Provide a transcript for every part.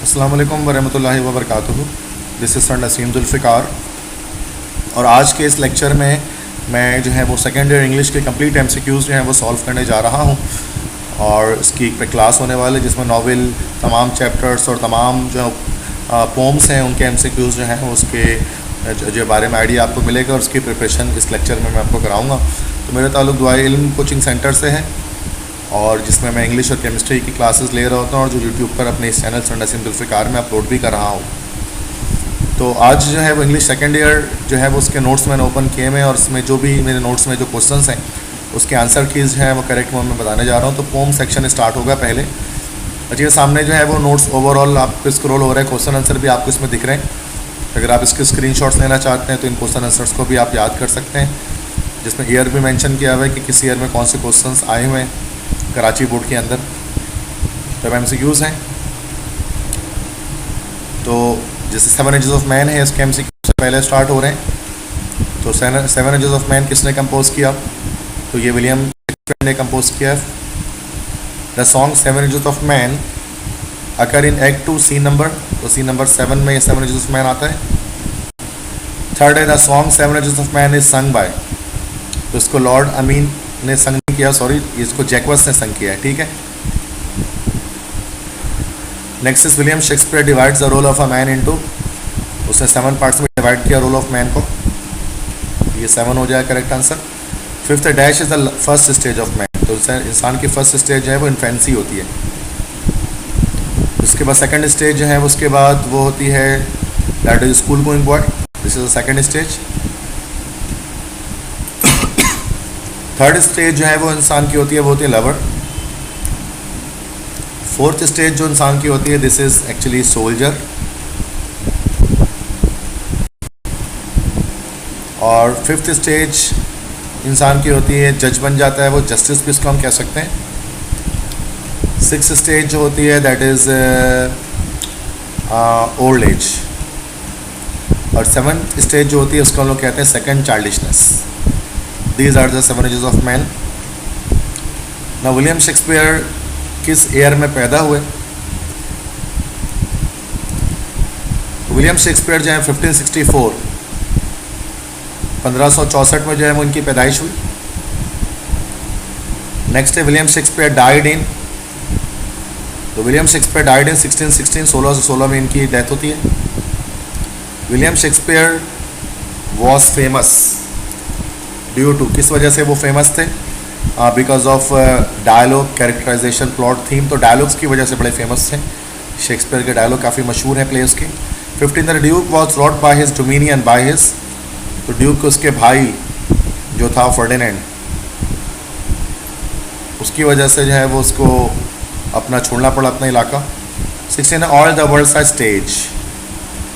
अस्सलाम वालेकुम वरहमतुल्लाहि वबरकातुहू। This is sir Naseem Zulfiqar. और आज के इस लेक्चर में मैं जो है वो सेकेंड ईयर इंग्लिश के कंप्लीट एमसीक्यूज़ जो हैं वो सॉल्व करने जा रहा हूँ। और इसकी एक क्लास होने वाली जिसमें नावल, तमाम चैप्टर्स और तमाम जो पोम्स हैं उनके एमसीक्यूज़ जो हैं वो उसके जो बारे में आइडिया आपको मिलेगा और उसकी प्रिपरेशन इस लेक्चर में मैं आपको कराऊँगा। तो मेरा ताल्लुक़ दुआए इल्म कोचिंग सेंटर से है और जिसमें मैं इंग्लिश और केमिस्ट्री की क्लासेस ले रहा होता हूँ और जो यूट्यूब पर अपने इस चैनल सर नसीम जुल्फ़िकार में अपलोड भी कर रहा हूँ। तो आज जो है वो इंग्लिश सेकेंड ईयर जो है वो उसके नोट्स मैंने ओपन किए हैं और उसमें जो भी मेरे नोट्स में जो क्वेश्चंस हैं उसके आंसर कीज़ हैं वो करेक्ट मैं बताने जा रहा हूँ। तो पोम सेक्शन स्टार्ट होगा पहले। अच्छा, सामने जो है वो नोट्स ओवरऑल आपको स्क्रॉल हो रहा है, क्वेश्चन आंसर भी आपको इसमें दिख रहे हैं। अगर आप इसके स्क्रीनशॉट्स लेना चाहते हैं तो इन क्वेश्चन आंसर्स को भी आप याद कर सकते हैं, जिसमें ईयर भी मेंशन किया हुआ है कि किस ईयर में कौन से क्वेश्चंस आए हुए हैं कराची बोर्ड के अंदर। तो एमसीक्यूज़ हैं। तो जैसे 7 एजेस ऑफ मैन है, इसके एमसीक्यू से पहले स्टार्ट हो रहे हैं। तो 7 एजेस ऑफ मैन किसने कंपोज किया? तो ये विलियम शेक्सपियर ने कंपोज किया। The song 7 ages of man occur in act 2 scene number, तो सीन नंबर 7 में ये 7 एजेस ऑफ मैन आता है। थर्ड है the song 7 ages of man is sung by, तो इसको लॉर्ड अमीन ने संग नहीं किया, सॉरी, इसको जैकवर्थ ने संग किया है, ठीक है। Next is William Shakespeare divides the role of a man into, उसने 7 पार्ट्स में डिवाइड किया रोल ऑफ मैन को, ये 7 हो जाएगा correct answer. Fifth dash is the first stage of man, तो इंसान की फर्स्ट स्टेज है वो इन्फेंसी होती है। उसके बाद सेकंड स्टेज जो है उसके बाद वो होती है that is school going boy, this is the second stage. Third stage जो है वो इंसान की होती है वो होती है लवर। फोर्थ स्टेज जो इंसान की होती है दिस इज एक्चुअली सोल्जर। और फिफ्थ स्टेज इंसान की होती है जज बन जाता है वो, जस्टिस भी इसको हम कह सकते हैं। सिक्स्थ स्टेज जो होती है दैट इज ओल्ड एज। और सेवन्थ स्टेज जो होती है उसको हम लोग कहते हैं second childishness. These are the 7 ages of man. Now William Shakespeare किस ईयर में पैदा हुए? विलियम शेक्सपियर जो है 1564, 1564 में जो है वो इनकी पैदाइश हुई। नेक्स्ट है विलियम शेक्सपियर डाइड इन, तो विलियम शेक्सपियर डाइड इन 1616, 1616 में इनकी डेथ होती है। William Shakespeare was famous due to, किस वजह से वो फेमस थे? Because of dialogue, characterization, plot, theme. तो डायलॉग्स की वजह से बड़े फेमस थे। शेक्सपियर के डायलॉग काफ़ी मशहूर हैं प्लेयर्स के। 15 the duke was wrought by his dominion by his, तो ड्यूक उसके भाई जो था फर्डिनेंड, उसकी वजह से जो है वो उसको अपना छोड़ना पड़ा अपना इलाका। 16 ऑल द वर्ल्ड सा stage,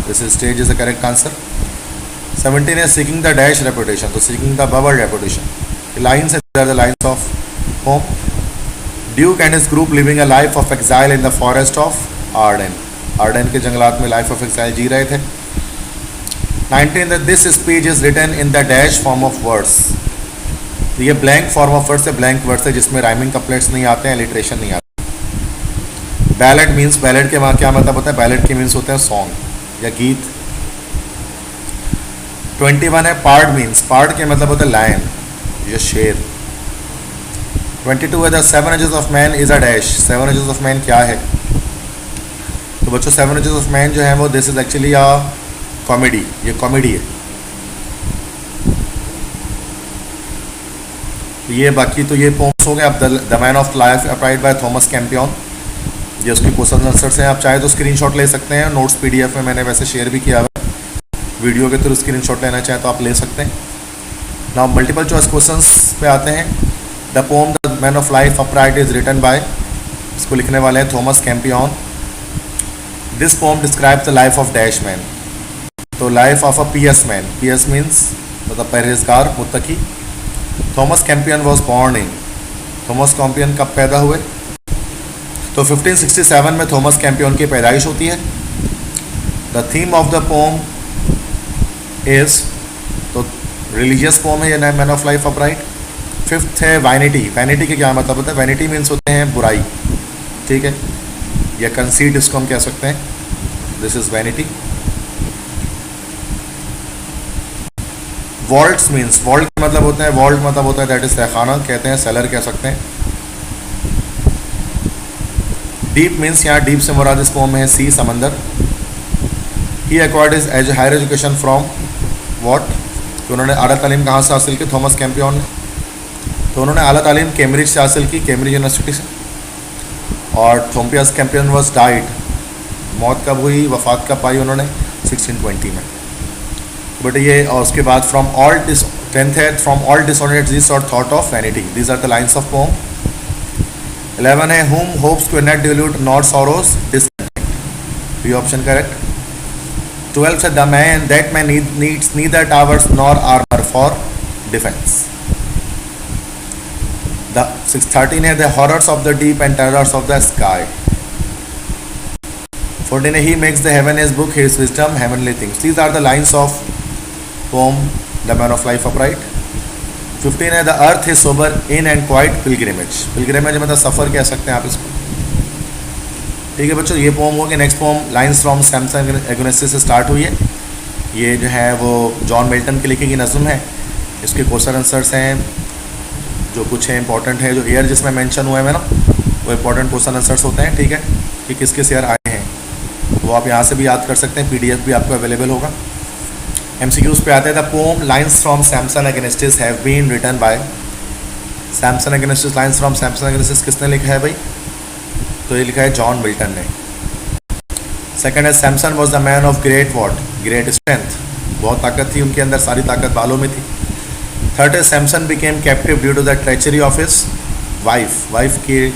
this is stage is the correct answer. 17 is seeking the dash reputation, तो seeking the bubble reputation. The lines are the lines of home. Duke and his group living a life of exile in the forest of Arden. Arden के जंगलात में life of exile जी रहे थे। 19 that this speech is written in the dash form of words. तो ये blank form of words है, blank words है जिसमें rhyming couplets नहीं आते हैं, alliteration नहीं आते। Ballad means, ballad के क्या मतलब होता है? Ballad के means होते हैं song या गीत। 21 है पार्ड मीन्स, पार्ड के मतलब होता है लायन या शेर। 22 है the 7 ages of man is a dash, 7 ages of man क्या है? तो बच्चों 7 एजेस ऑफ मैन जो है वो this is actually a comedy, ये कॉमेडी है। ये बाकी तो ये पोम्स हो गए। अब the man of life upright by Thomas Campion, ये उसकी क्वेश्चन आंसर्स हैं। आप चाहे तो स्क्रीनशॉट ले सकते हैं, नोट्स पीडीएफ में मैंने वैसे शेयर भी किया हुआ, वीडियो के थ्रू स्क्रीनशॉट लेना चाहें तो आप ले सकते हैं। नाउ मल्टीपल चॉइस क्वेश्चंस पे आते हैं। The poem the man of life upright is written by, इसको लिखने वाले हैं Thomas Campion. This poem describe the life of dash man, तो life of a pious man, pious means मतलब परहेजगार, मुत्तकी। Thomas Campion was born in, Thomas Campion कब पैदा हुए? तो 1567 में थॉमस कैंपियन की पैदाइश होती है। The theme of the pome is, तो रिलीजियस पोम है ये man of life upright. Fifth है वैनिटी, वैनिटी के क्या मतलब होता है? वैनिटी मीन्स होते हैं बुराई, ठीक है। या कंसीट इसको हम कह सकते हैं. This is vanity. Vaults means, vault का मतलब होता है, वॉल्ट मतलब होता है दैट इज तहखाना कहते हैं, सेलर कह सकते हैं. डीप मीन्स, यहाँ डीप से मुराद इस पोम में है सी, समंदर. He acquired is higher education from what, तो उन्होंने आला तालीम कहाँ से हासिल की, थॉमस कैंपियन ने. तो उन्होंने आला तालीम कैम्ब्रिज से हासिल की, कैम्ब्रिज यूनिवर्सिटी से. और थॉमस कैंपियन वॉज डाइड, मौत कब हुई, वफात कब पाई उन्होंने, 1620 में. बट ये और उसके बाद फ्रॉम ऑल 10th है, फ्रॉम ऑल डिसऑनेस्टी और thought of vanity. These are the lines of poem. 11 है whom hopes to not dilute not sorrows discontent. B option correct. 12 है the man that man needs neither towers nor armor for defense. The 13 है the horrors of the deep and terrors of the sky. 14 है he makes the heaven his book, his wisdom heavenly things. These are the lines of poem The Man of Life Upright. 15 है the earth is sober in and quiet pilgrimage. pilgrimage मतलब सफ़र कह सकते हैं आप इसको. ठीक है बच्चों, ये पोम हो गया. Next poem lines from Samson Agonistes से स्टार्ट हुई है. ये जो है वो जॉन मिल्टन की लिखी गई नज़म है. इसके क्वेश्चन आंसर्स हैं जो कुछ है इंपॉर्टेंट है. जो ईयर जिसमें मेंशन हुए हैं ना, वो इंपॉर्टेंट क्वेश्चन आंसर्स होते हैं. ठीक है, कि किस किस ईयर आए हैं वो आप यहाँ से भी याद कर सकते हैं. PDF भी आपको अवेलेबल होगा. MCQs पे आते हैं. The poem lines from Samson Agonistes have been written by Samson Agonistes. Lines from Samson Agonistes किसने लिखा है भाई, तो ये लिखा है जॉन मिल्टन ने. सेकंड है Samson was the man of great what, great strength. बहुत ताकत थी उनके अंदर, सारी ताकत बालों में थी. थर्ड है Samson became captive due to the treachery of his wife. Wife की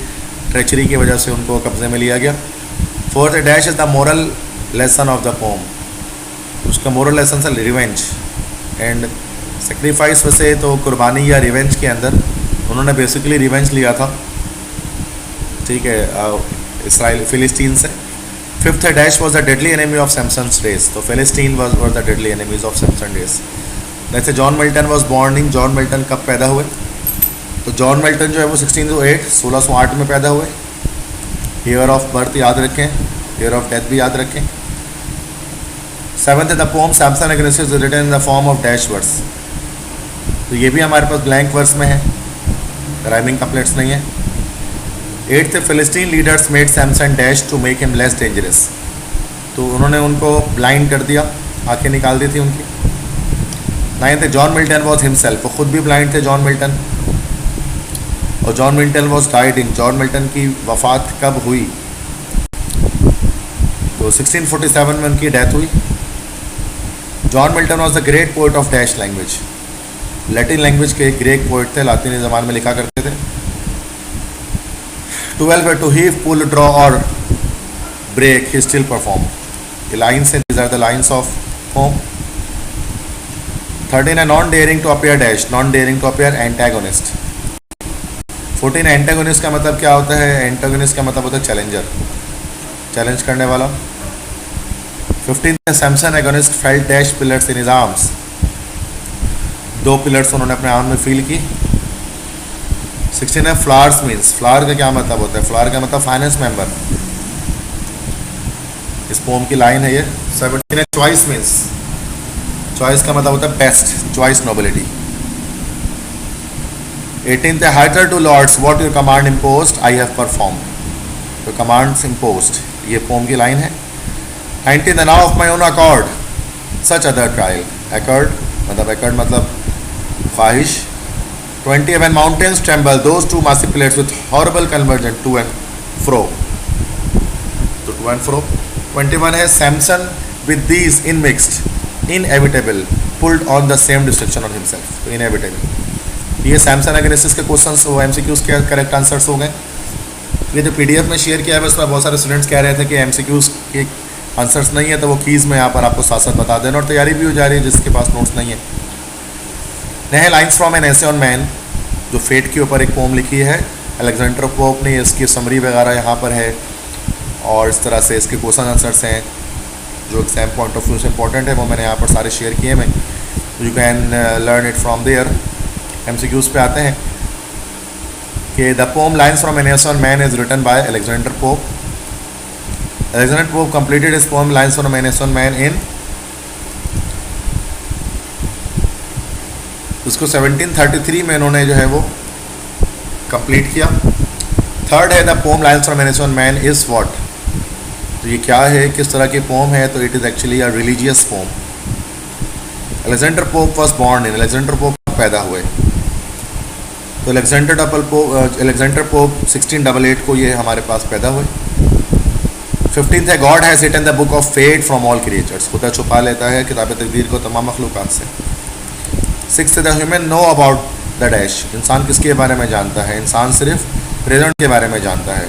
ट्रेचरी की वजह से उनको कब्जे में लिया गया. फोर्थ है dash is the moral lesson of the pome. उसका मोरल लेसन है रिवेंज एंड सेक्रीफाइस. वैसे तो कुर्बानी या रिवेंज के अंदर उन्होंने बेसिकली रिवेंज लिया था. ठीक है, इसराइल फिलिस्तीन से. फिफ्थ है dash was the deadly enemy of Samson's race. तो Philistine was the deadly enemies of Samson race. जैसे John Milton was born in, John Milton कब पैदा हुए, तो जॉन मिल्टन जो है वो 1608 में पैदा हुए. ईयर ऑफ बर्थ याद रखें, ईयर ऑफ डेथ भी याद रखें. सेवंथ है the poem Samson Agonistes is written in the form of dash verse. तो ये भी हमारे पास ब्लैंक वर्स में है, राइमिंग कम्प्लेट्स नहीं है. Eighth Philistine leaders made Samson dash to make him less dangerous. तो उन्होंने उनको ब्लाइंड कर दिया, आंखें निकाल दी थी उनकी. Ninth John Milton was himself. वो खुद भी ब्लाइंड थे जॉन मिल्टन. और John Milton was died in. John Milton की वफात कब हुई, तो 1647 में उनकी डेथ हुई. John Milton was the great poet of dash language. Latin language के ग्रेट पोइट थे, लातीनी ज़बान में लिखा करते थे. 12 है टू हीव पुल ड्रॉ और ब्रेक ही स्टिल परफॉर्म. ये लाइन्स हैं, these are the lines of poem. 13 है none daring to appear dash, none daring to appear antagonist. 14 है एंटागोनिस्ट का मतलब क्या होता है, एंटागोनिस्ट का मतलब होता है चैलेंजर, चैलेंज करने वाला. 15 है Samson agonist felt dash pillars in his arms. 2 pillars उन्होंने अपने आर्म में फील की. 16 है फ्लावर्स मीन्स. फ्लावर का क्या मतलब होता है, फ्लावर का मतलब फाइनेंस मेंबर. इस पोम की लाइन है ये. 17 है चॉइस मीन्स. चॉइस का मतलब होता है बेस्ट, चॉइस नोबिलिटी. 18 है हार्टर to lords what your command imposed I have performed. तो कमांड्स इम्पोज्ड, ये पोम की लाइन है. 19 now of my own accord such other trial. Accord मतलब ख्वाहिश. 20 when mountains tremble those two massive pillars with horrible convergence to and fro. तो to and fro. 21 है Samson with these inmixed inevitable pulled on the same destruction on himself. तो inevitable, ये सैमसन एगोनिस्टिस के questions वो MCQs के correct answers हो गए. ये जो PDF में शेयर किया है उसमें बहुत सारे स्टूडेंट्स कह रहे थे कि MCQs के आंसर्स नहीं है, तो वो कीज़ में यहाँ पर आपको साथ साथ बता देना और तैयारी भी हो जा रही है जिसके पास नोट्स नहीं है. नए lines from an essay on man, जो फेट के ऊपर एक पोम लिखी है अलेक्जेंडर पोप ने. इसकी समरी वगैरह यहाँ पर है और इस तरह से इसके क्वेश्चन आंसर्स हैं जो एग्जाम पॉइंट ऑफ व्यू से इंपॉर्टेंट है, वो मैंने यहाँ पर सारे शेयर किए मैं. You can learn it from there. MCQs पे आते हैं कि the poem lines from an essay on man is written by Alexander Pope. Alexander Pope completed his poem Lines on a Renaissance Man in उसको 1733 में इन्होंने जो है वो कंप्लीट किया। थर्ड है the poem lines from Renaissance man is what, तो ये क्या है, किस तरह की पोम है, तो it is actually a religious poem. Alexander Pope was born in, Alexander Pope पैदा हुए, तो अलेक्जेंडर पोप 1688 को ये हमारे पास पैदा हुए। 15th है God has written the book of fate from all creatures, खुदा छुपा लेता है किताब तकदीर को तमाम मखलूक़ात से। 6th the human know about the dash, इंसान किसके बारे में जानता है, इंसान सिर्फ प्रेजेंट के बारे में जानता है।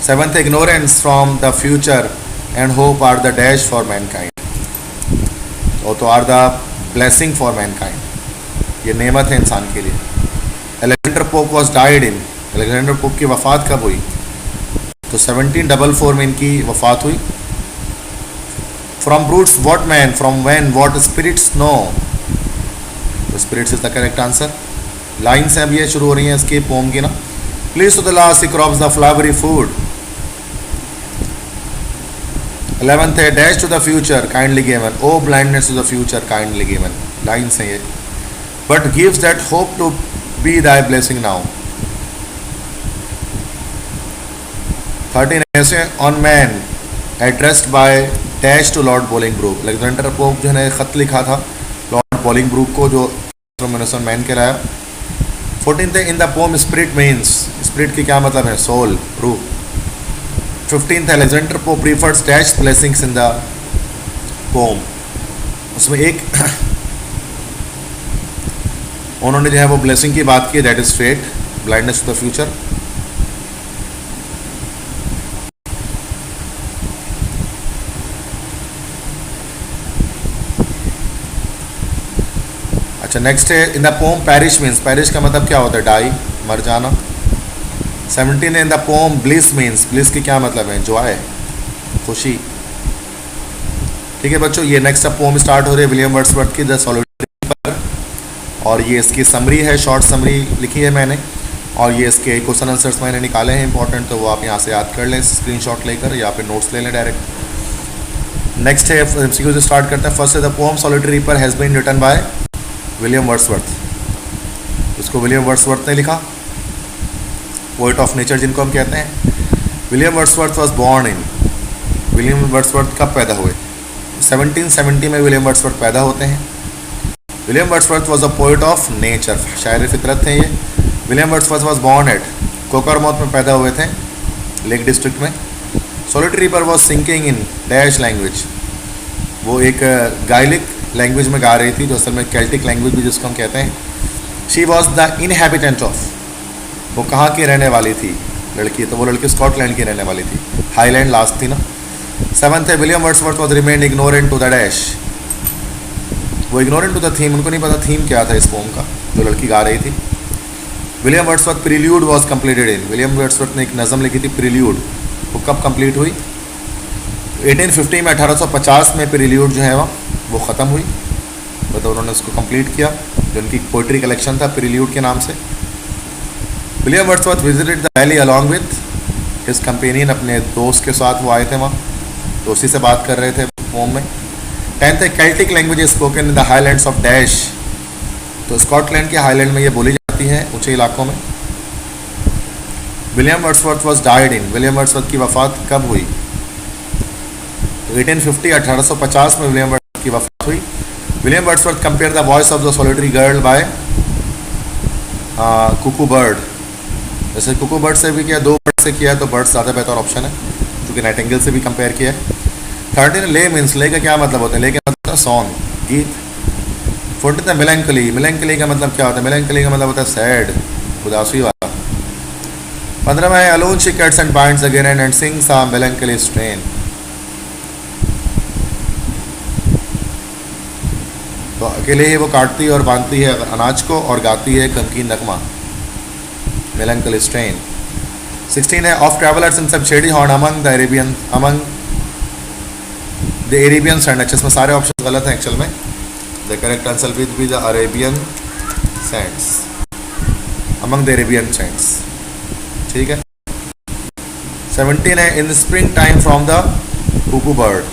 7th ignorance from the future and hope are the dash for mankind, और तो are the blessing for mankind, ये नेमत है इंसान के लिए। Alexander Pope was died in, Alexander Pope की वफ़ात कब हुई, तो 1744 में इनकी वफ़ात हुई। From brutes what man, from when what spirits know, तो spirits is the correct answer. Lines हैं अब ये शुरू हो रही हैं इसकी पोम की ना। Please to the last he crops the flowery food. 11th है dash to the future kindly given, O blindness to the future kindly given, lines हैं ये। But gives that hope to be thy blessing now. 13 essay on man addressed by dash to Lord Bolingbroke, Alexander Pope जो है खत लिखा था Lord बोलिंगब्रूक को, जो renaissance man कहलाया। 14th in the pome spirit means, spirit की क्या मतलब है, सोल, रूह। 15th Alexander pope prefers dash blessings in the pome, उसमें एक उन्होंने जो है वो ब्लेसिंग की बात की, that is fate, blindness to the future. अच्छा नेक्स्ट है in the poem perish means, perish का मतलब क्या होता है, डाई, मर जाना। 17 in the poem bliss means, bliss की क्या मतलब है, जॉय, खुशी। ठीक है बच्चों, ये नेक्स्ट अब पोम स्टार्ट हो रही है विलियम वर्ड्सवर्थ की द सॉलिटरी पर, और ये इसकी समरी है, शॉर्ट समरी लिखी है मैंने, और ये इसके क्वेश्चन आंसर्स मैंने निकाले हैं इंपॉर्टेंट, तो वो आप यहाँ से याद कर लें स्क्रीनशॉट लेकर, या फिर नोट्स ले लें डायरेक्ट। नेक्स्ट है एमसीक्यू से स्टार्ट करते हैं। फर्स्ट है the poem solitary reaper has been written by William Wordsworth, उसको विलियम वर्ड्सवर्थ ने लिखा, पोएट ऑफ नेचर जिनको हम कहते हैं। William Wordsworth was born in, William Wordsworth कब पैदा हुए, 1770 में विलियम वर्ड्सवर्थ पैदा होते हैं। William Wordsworth was a poet of nature, शायर फितरत थे ये। William Wordsworth was born at Cockermouth में पैदा हुए थे, लेक डिस्ट्रिक्ट में। Solitary reaper was singing in dash language, वो एक गायलिक लैंग्वेज में गा रही थी, जो असल में केल्टिक लैंग्वेज भी जिसको हम कहते हैं। She was the inhabitant of, वो कहाँ की रहने वाली थी लड़की, तो वो लड़की स्कॉटलैंड की रहने वाली थी, हाईलैंड लास्ट थी ना। 7th है William Wordsworth was remained ignorant to the dash, वो इग्नोरेंट टू द थीम, उनको नहीं पता थीम क्या था इस पोम का, जो लड़की गा रही थी। William Wordsworth prelude was completed in, William Wordsworth ने एक नज़म लिखी थी प्रील्यूड, वो कब कंप्लीट हुई, 1850 में, 1850 में प्रील्यूड जो है वो ख़त्म हुई, तो उन्होंने उसको कंप्लीट किया, जो उनकी पोइट्री कलेक्शन था प्रील्यूड के नाम से। William Wordsworth visited the valley along with his companion, अपने दोस्त के साथ वो आए थे वहाँ, तो उसी से बात कर रहे थे पोम में। 10th है Celtic language spoken in the highlands of dash, तो स्कॉटलैंड के हाईलैंड में ये बोली जाती है, ऊंचे इलाकों में। William Wordsworth was died in, William Wordsworth की वफ़ात कब हुई, तो 1850, 1850 में विलियम वर्ड्सवर्थ की वफ़ात हुई। William Wordsworth compare the voice of the solitary girl by cuckoo bird, जैसे कुकू बर्ड से भी किया, दो बर्ड से किया है, तो बर्ड ज़्यादा बेहतर ऑप्शन है, क्योंकि नाइटिंगेल से भी कंपेयर किया है। 13 ले मीन्स, ले का क्या मतलब होता है, ले का मतलब है सॉन्ग, गीत। 14 है मेलैंकली, मेलैंकली का मतलब क्या होता है, मेलैंकली का मतलब होता है सैड, उदासी वाला। 15 है alone she cuts and binds again and sings a melancholy strain, तो अकेले ही वो काटती है और बांधती है अनाज को और गाती है गमगीन नगमा, मेलैंकली स्ट्रेन। 16 है of travellers in some shady हॉर्न among the Arabian, among the Arabian sand, अच्छा इसमें सारे ऑप्शन गलत हैं एक्चुअल में, the correct answer with be the Arabian sands, among the Arabian sands, ठीक है। 17 है in spring time from the cuckoo bird.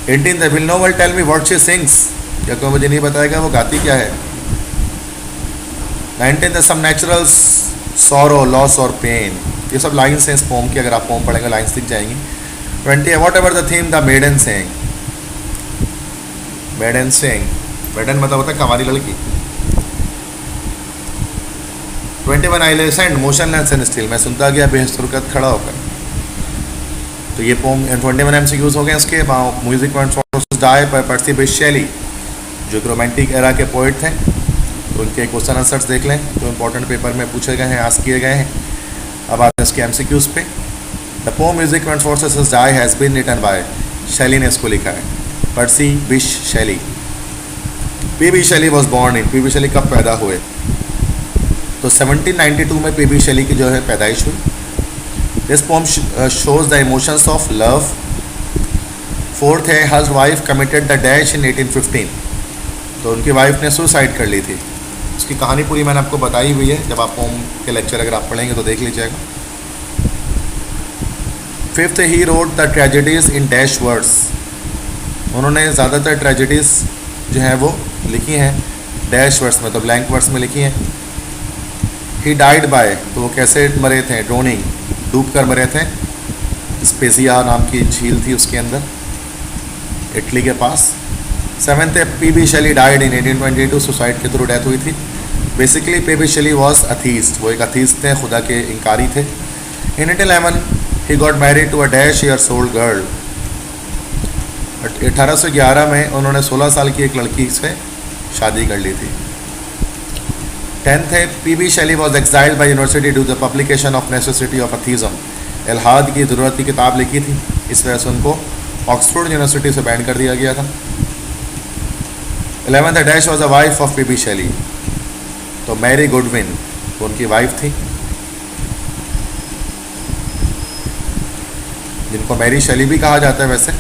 18 है will no one tell me what she sings, क्या कोई मुझे नहीं बताएगा वो गाती क्या है। 19 है सम नेचुरल सॉरो लॉस और पेन, ये सब लाइन्स हैं इस पोम की, अगर आप पोम पढ़ेंगे लाइन्स दिख जाएंगी। 20 है whatever the theme the maiden saying, maiden saying, maiden मतलब होता है कमारी लड़की। 21 I listened motionless and still, मैं सुनता गया बेहस्तरकत खड़ा होकर। तो ये पोम 21 MCQs हो गए इसके। म्यूजिक डाई पर पर्सी बिश शैली, जो एक रोमांटिक एरा के पोइट थे, तो उनके क्वेश्चन आंसर्स देख लें जो इंपॉर्टेंट पेपर में पूछे गए हैं, आस्क किए गए हैं। अब आते हैं इसके MCQs पे। The poem music forces die has been written by, Shelley ने इसको लिखा है, पर्सी बिश शैली। PB. Shelley was born in, PB. शैली कब पैदा हुए, तो 1792 में पी.बी. शैली की जो है पैदाइश हुई। This pome shows the emotions of love. 4th है हज wife committed the dash in 1815, तो उनकी वाइफ ने सुसाइड कर ली थी। उसकी कहानी पूरी मैंने आपको बताई हुई है, जब आप पोम के लेक्चर अगर आप पढ़ेंगे तो देख लीजिएगा। 5th he road the tragedies in dash words, उन्होंने ज़्यादातर ट्रेजेडीज़ जो हैं वो लिखी हैं डैश वर्ड्स में, तो ब्लैंक वर्ड्स में लिखी हैं। ही डाइड बाय, तो वो कैसे मरे थे, ड्रोनिंग, डूब कर मरे थे। स्पेसिया नाम की झील थी उसके अंदर, इटली के पास। 7th है PB. Shelley died in 1822, suicide के थ्रू डेथ हुई थी। Basically P B. Shelley was atheist, वो एक अथीस्ट थे, खुदा के इंकारी थे। In 1811 he got married to a dash years old girl, 1811 में उन्होंने 16 साल की एक लड़की से शादी कर ली थी। 10th है PB. Shelley was exiled by university due the publication of necessity of atheism, इल्हाद की ज़रूरत की किताब लिखी थी, इस वजह से उनको ऑक्सफोर्ड यूनिवर्सिटी से बैन कर दिया गया था। 11th है dash was a wife of P B. Shelley, तो मैरी गुडविन तो उनकी वाइफ थी, जिनको मैरी शैली भी कहा जाता है। वैसे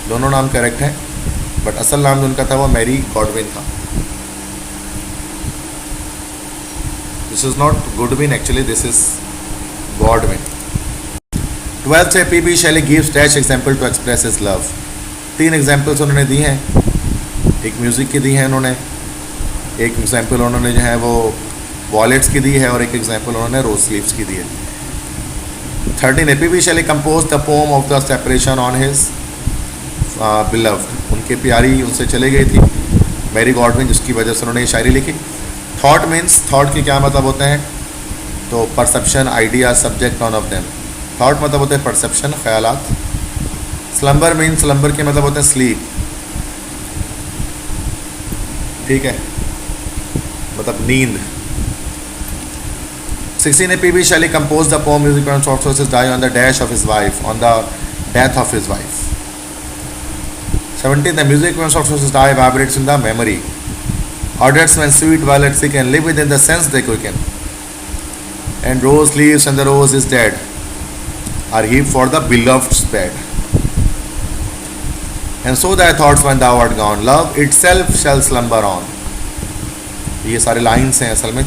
दोनों नाम करेक्ट हैं, बट असल नाम जो उनका था वो मैरी गॉडविन था। This is not Goodwin, actually this is Godwin. 12th है PB. Shelley gives dash example to express his love, 3 examples उन्होंने दी हैं, एक म्यूज़िक की दी है उन्होंने, एक एग्जाम्पल उन्होंने जो है वो वॉलेट्स की दी है, और एक एग्जाम्पल उन्होंने रोज स्लीव्स की दी है। 13 है PB. Shelley compose the pome of the separation on his beloved, उनके प्यारी उनसे चले गई थी मैरी गॉडविन, जिसकी वजह से उन्होंने ये शायरी लिखी। थॉट मीन्स, थॉट के क्या मतलब होते हैं, तो perception, idea, subject, none of them. Thought मतलब होते हैं परसेप्शन, ख्यालात। स्लम्बर मीन्स, स्लम्बर के मतलब होते हैं स्लीप, ठीक है, मतलब नींद। 16 P B. Shelley compose the poem music sources die on the dash of his wife, on the death of his wife. 17 the music sources die vibrates in the memory. Orders when sweet violets sick and live within the sense they quicken. And rose leaves and the rose is dead are heaped for the beloved's bed. And so thy thoughts when thou art gone, love itself shall slumber on. ये सारे lines हैं असल में,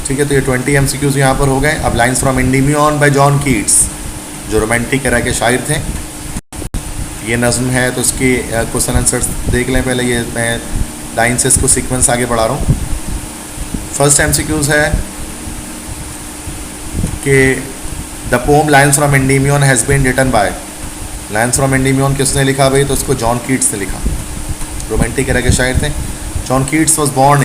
ठीक है। तो ये 20 MCQs यहाँ पर हो गए। अब lines from Endymion bye John Keats, जो रोमांटिक एरा के शायर थे, ये नज़्म है, तो इसके क्वेश्चन आंसर्स देख लें पहले। ये मैं लाइन से इसको सीक्वेंस आगे बढ़ा रहा हूँ। फर्स्ट MCQs है कि the poem lines from Endymion has been written by, lines from Endymion किसने लिखा भाई, तो इसको जॉन कीट्स ने लिखा, रोमांटिक एरा के शायर थे। John Keats was born,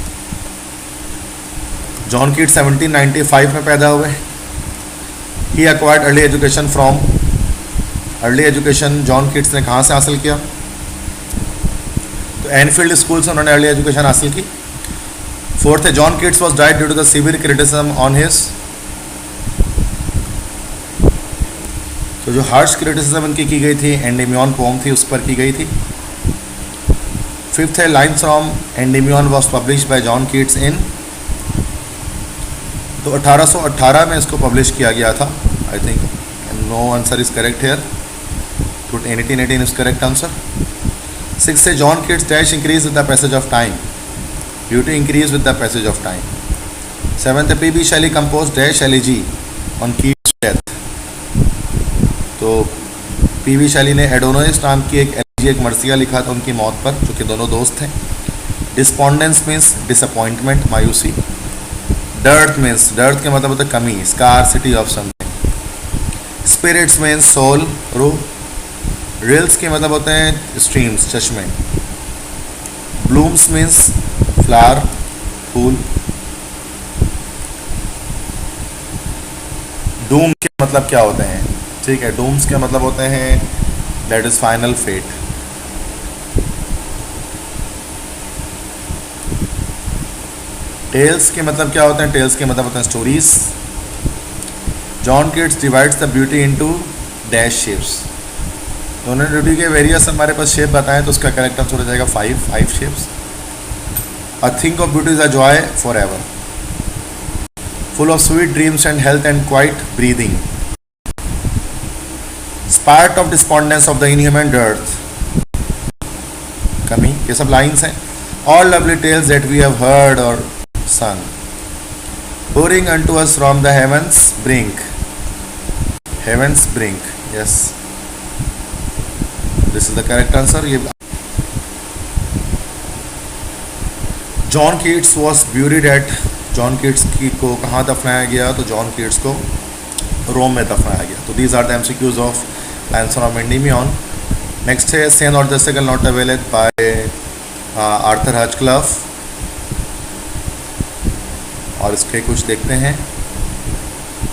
John Keats 1795 में पैदा हुए। He acquired early education from, early education John Keats ने कहाँ से हासिल किया, तो एनफील्ड स्कूल से उन्होंने अर्ली एजुकेशन हासिल की। 4th है John Keats was died due to the severe criticism on his, तो जो हार्श क्रिटिसिज्म इनकी की गई थी, एंडीमियन पोम थी उस पर की गई थी। 5th है lines from Endymion was publish by John Keats in, तो 1818 में इसको पब्लिश किया गया था। I think no answer is correct here, 1818 is correct answer. 6th है John Keats dash increase with the passage of time, due to increase with the passage of time. 7th, P.B. Shelley composed dash elegy on Keats' death. तो P.B. Shelley ने Adonis नाम की एक elegy, एक मर्सिया लिखा था उनकी मौत पर, जो कि दोनों दोस्त थे. डिस्पोंडेंस मीन्स डिसअपॉइंटमेंट, मायूसी. डर्थ मीन्स, डर्थ के मतलब होता है कमी, scarcity of something. Spirits means soul, रूह. रिल्स के मतलब होते हैं स्ट्रीम्स, चश्मे. ब्लूम्स मीन्स फ्लावर, फूल. डूम के मतलब क्या होते हैं, ठीक है, डूम्स के मतलब होते हैं that is final fate. Tales के मतलब क्या होते हैं, टेल्स के मतलब होते हैं stories. John Keats divides the beauty into dash shapes. तो उन्होंने ब्यूटी के वेरियस हमारे पास शेप बताएं, तो उसका करेक्ट आंसर हो जाएगा 5 shapes. A thing of beauty is a joy for ever. Full of sweet dreams and health and quiet breathing. Spite of despondence of the inhuman dearth, कमी. ये सब लाइन्स हैं. All lovely tales that we have heard or sung, pouring unto us from the heavens brink. Heavens brink, yes, this is the correct answer. ये John Keats was buried at, John Keats की को कहाँ दफनाया गया, तो John Keats को रोम में दफनाया गया. तो these are the MCQs of Lions from Endymion. Next है Saint or the Second Not Availed by Arthur Hugh Clough. और इसके कुछ देखते हैं,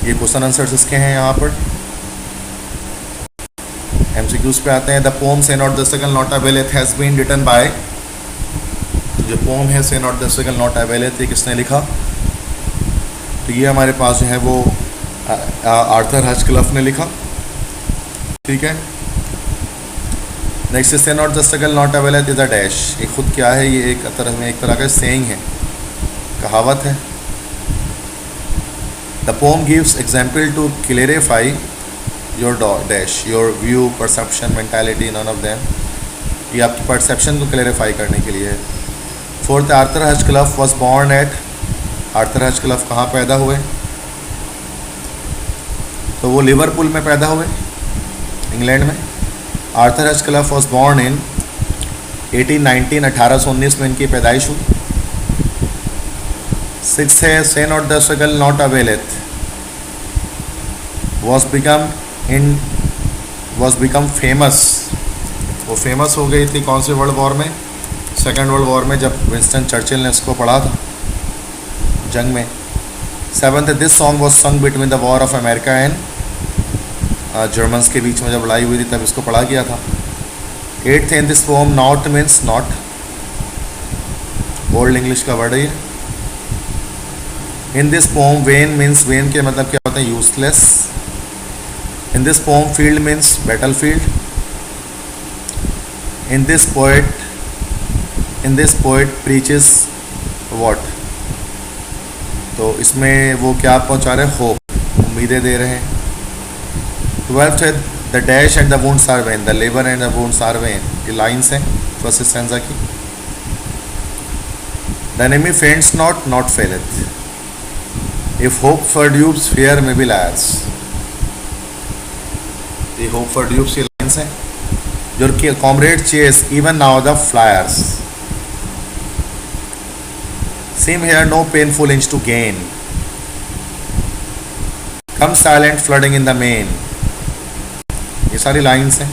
ये क्वेश्चन आंसर्स इसके हैं यहाँ पर. MCQs पे आते हैं. The poem saint not the second not availeth has been written by. जो पोम है saint not the second not availeth, ये किसने लिखा, तो ये हमारे पास जो है वो आर्थर हचक्लफ ने लिखा. ठीक है. Next saint not the second not availeth is a dash. ये खुद क्या है, ये एक तरह का सेइंग है, कहावत है. The poem gives example to clarify your dash, your view, perception, mentality, none of them. ये आपकी परसेप्शन को क्लैरिफाई करने के लिए है. Fourth, Arthur Hugh Clough was born at. Arthur Hugh Clough कहाँ पैदा हुए, तो वो लिवरपूल में पैदा हुए, इंग्लैंड में. Arthur Hugh Clough was born in 1819, 1819 में इनकी पैदाइश हुई. सिक्स है saint not the second not availeth was become famous. वो फेमस हो गई थी कौन से वर्ल्ड वॉर में, सेकेंड वर्ल्ड वॉर में, जब विंस्टन चर्चिल ने इसको पढ़ा था जंग में. सेवन्थ, दिस सॉन्ग वॉज संग between the war of America and Germans के बीच में जब लड़ाई हुई थी तब इसको पढ़ा गया था. Eighth, in this pome not means not, old English का वर्ड है ये. In this pome when means, when के मतलब क्या होता है, useless. In this pome field means battle field. In this poet preaches what, तो इसमें वो क्या पहुंचा रहे हैं, होप, उम्मीदें दे रहे हैं. ट्वेल्थ है the dash and the wounds are vain, the labour and the wounds are vain. ये लाइन्स हैं फर्स्ट स्टैंजा की. The enemy faints not faileth. If hope for dupes, fear may be liars. ये hope for dupes ये lines हैं. Your comrade chase even now the flyers. Seem here no painful inch to gain. Come silent flooding in the main. ये सारी lines हैं.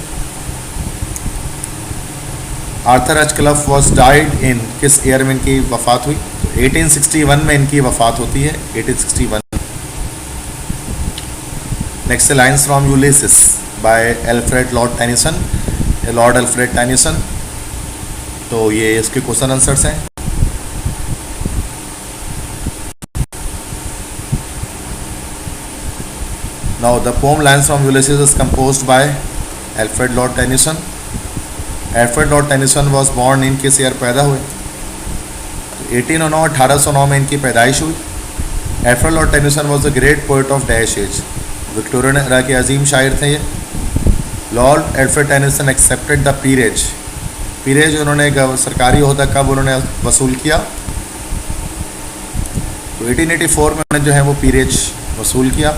Arthur Hugh Clough was died इन, किस year में इनकी वफात हुई, 1861 में इनकी वफात होती है, 1861. Next lines from Ulysses bye Alfred Lord Tennyson, Lord Alfred Tennyson. तो ये इसके क्वेश्चन आंसर्स हैं. Now the poem lines from Ulysses is composed bye Alfred Lord Tennyson. Alfred Lord Tennyson was born इन, किस ईयर पैदा हुए, 1809, 1809 में इनकी पैदाइश हुई. Alfred Lord Tennyson was the great poet of dash age. Victorian era के अजीम शायर थे ये. Lord Alfred Tennyson accepted the peerage. Peerage उन्होंने सरकारी होता कब उन्होंने वसूल किया, तो 1884 में उन्होंने जो है वो पीरियज वसूल किया।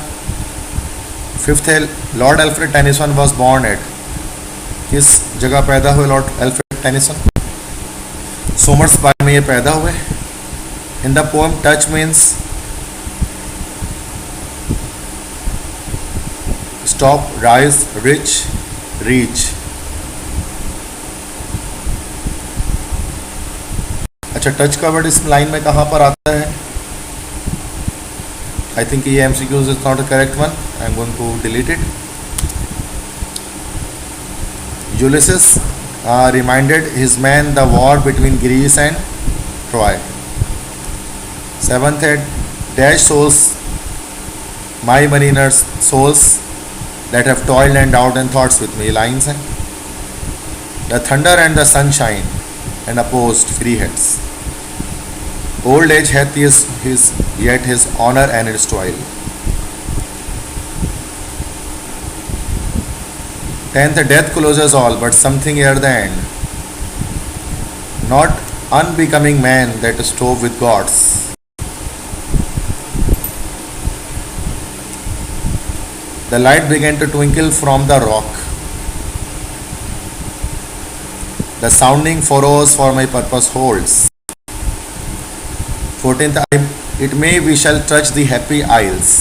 फिफ्थ है Lord Alfred Tennyson was born eight, किस जगह पैदा हुए लॉर्ड एल्फ्रेड टेनिसन? सोमर्सबार्ग में ये पैदा हुए। In the poem touch means stop, rise, rich, reach. अच्छा, टच का वर्ड इस लाइन में कहाँ पर आता है? आई थिंक ये MCQs is not a correct one, I am going to delete it. Ulysses reminded his men the war between Greece and Troy. Seventh है dash souls, my mariners souls that have toiled and doubt and thoughts with me. Lines हैं the thunder and the sunshine and opposed free heads. Old age hath his yet his honor and its toil. 10th, death closes all, but something ere the end. Not unbecoming man that strove with gods. The light began to twinkle from the rock. The sounding furrows for my purpose holds. 14th, it may we shall touch the happy isles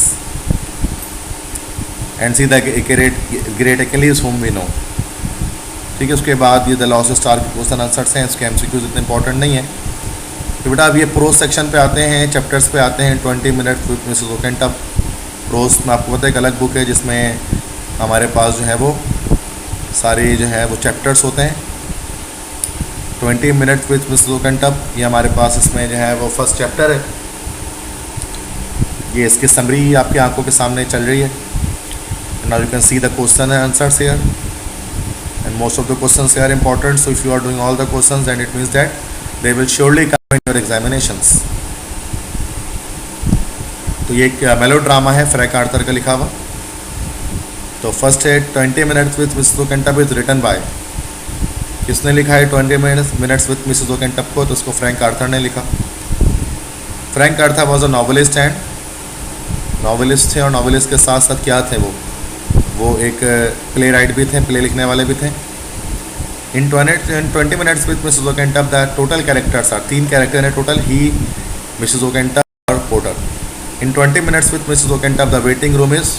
and see the great Achilles whom we know. ठीक है, उसके बाद ये the lost star के question answers हैं, इसके MCQs इतने important नहीं है। तो बेटा अब ये प्रोज सेक्शन पे आते हैं, चैप्टर्स पे आते हैं। 20 मिनट विद मिसेस ओकेंटप। प्रोज में आपको पता है एक अलग बुक है जिसमें हमारे पास जो है वो सारे जो है वो चैप्टर्स होते हैं। 20 मिनट विद मिसेस ओकेंटप, ये हमारे पास इसमें जो है वो फर्स्ट चैप्टर है। ये इसकी समरी आपकी आंखों के सामने चल रही है। Now you can see the question and answers here, and most of the questions here are important, so if you are doing all the questions then it means that they will surely come in your examinations. तो ये एक मेलो drama है Frank Arthur का लिखा हुआ। तो first है 20 minutes with Mrs Oakentop is written by, किसने लिखा है 20 मिनट्स विथ मिसेस ओकेंटप को? तो उसको फ्रैंक आर्थर ने लिखा। Frank Arthur was a novelist and novelist थे, और नॉवलिस्ट के साथ साथ क्या थे वो एक प्ले राइट भी थे, प्ले लिखने वाले भी थे। In 20 minutes with Mrs Oakentop the total characters are, 3 character हैं टोटल, ही, मिसेस ओकेंटप और porter. In 20 minutes with Mrs Oakentop the waiting room is,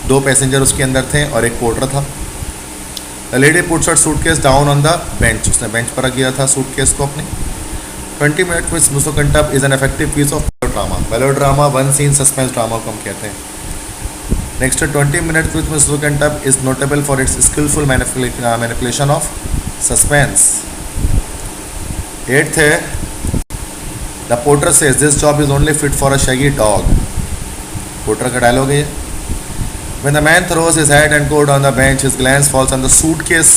2 passenger उसके अंदर थे और एक पोर्टर था। The lady puts her suitcase down on the bench, उसने बेंच पर रख दिया था सूटकेस को अपने। 20 minutes with Mrs Oakentop is an effective piece of drama. Melodrama one scene suspense drama को हम कहते हैं। Next, 20 minutes with Mrs. Okentup is notable for its skillful manipulation of suspense. 8th है the porter says this job is only fit for a shaggy dog. Porter का dialogue है ये। When the man throws his hat and coat on the bench, his glance falls on the suitcase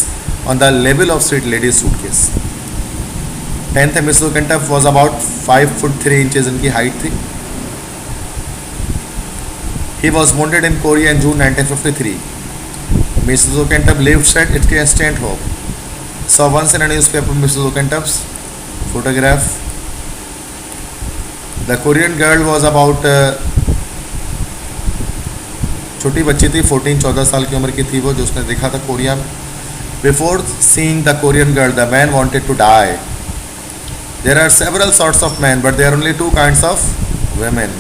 on the level of street lady's suitcase. 10th है Mrs. Okentup was about 5 foot 3 inches इनकी height थी। He was wounded in Korea in June 1953. Mrs. Okentup lived at Stanhope. Saw once in a newspaper Mrs. Okentup's photograph. The Korean girl was about छोटी बच्ची थी, 14-14 साल की उम्र की थी वो, जो उसने देखा था कोरिया में। Before seeing the Korean girl, the man wanted to die. There are several sorts of men, but there are only 2 kinds of women.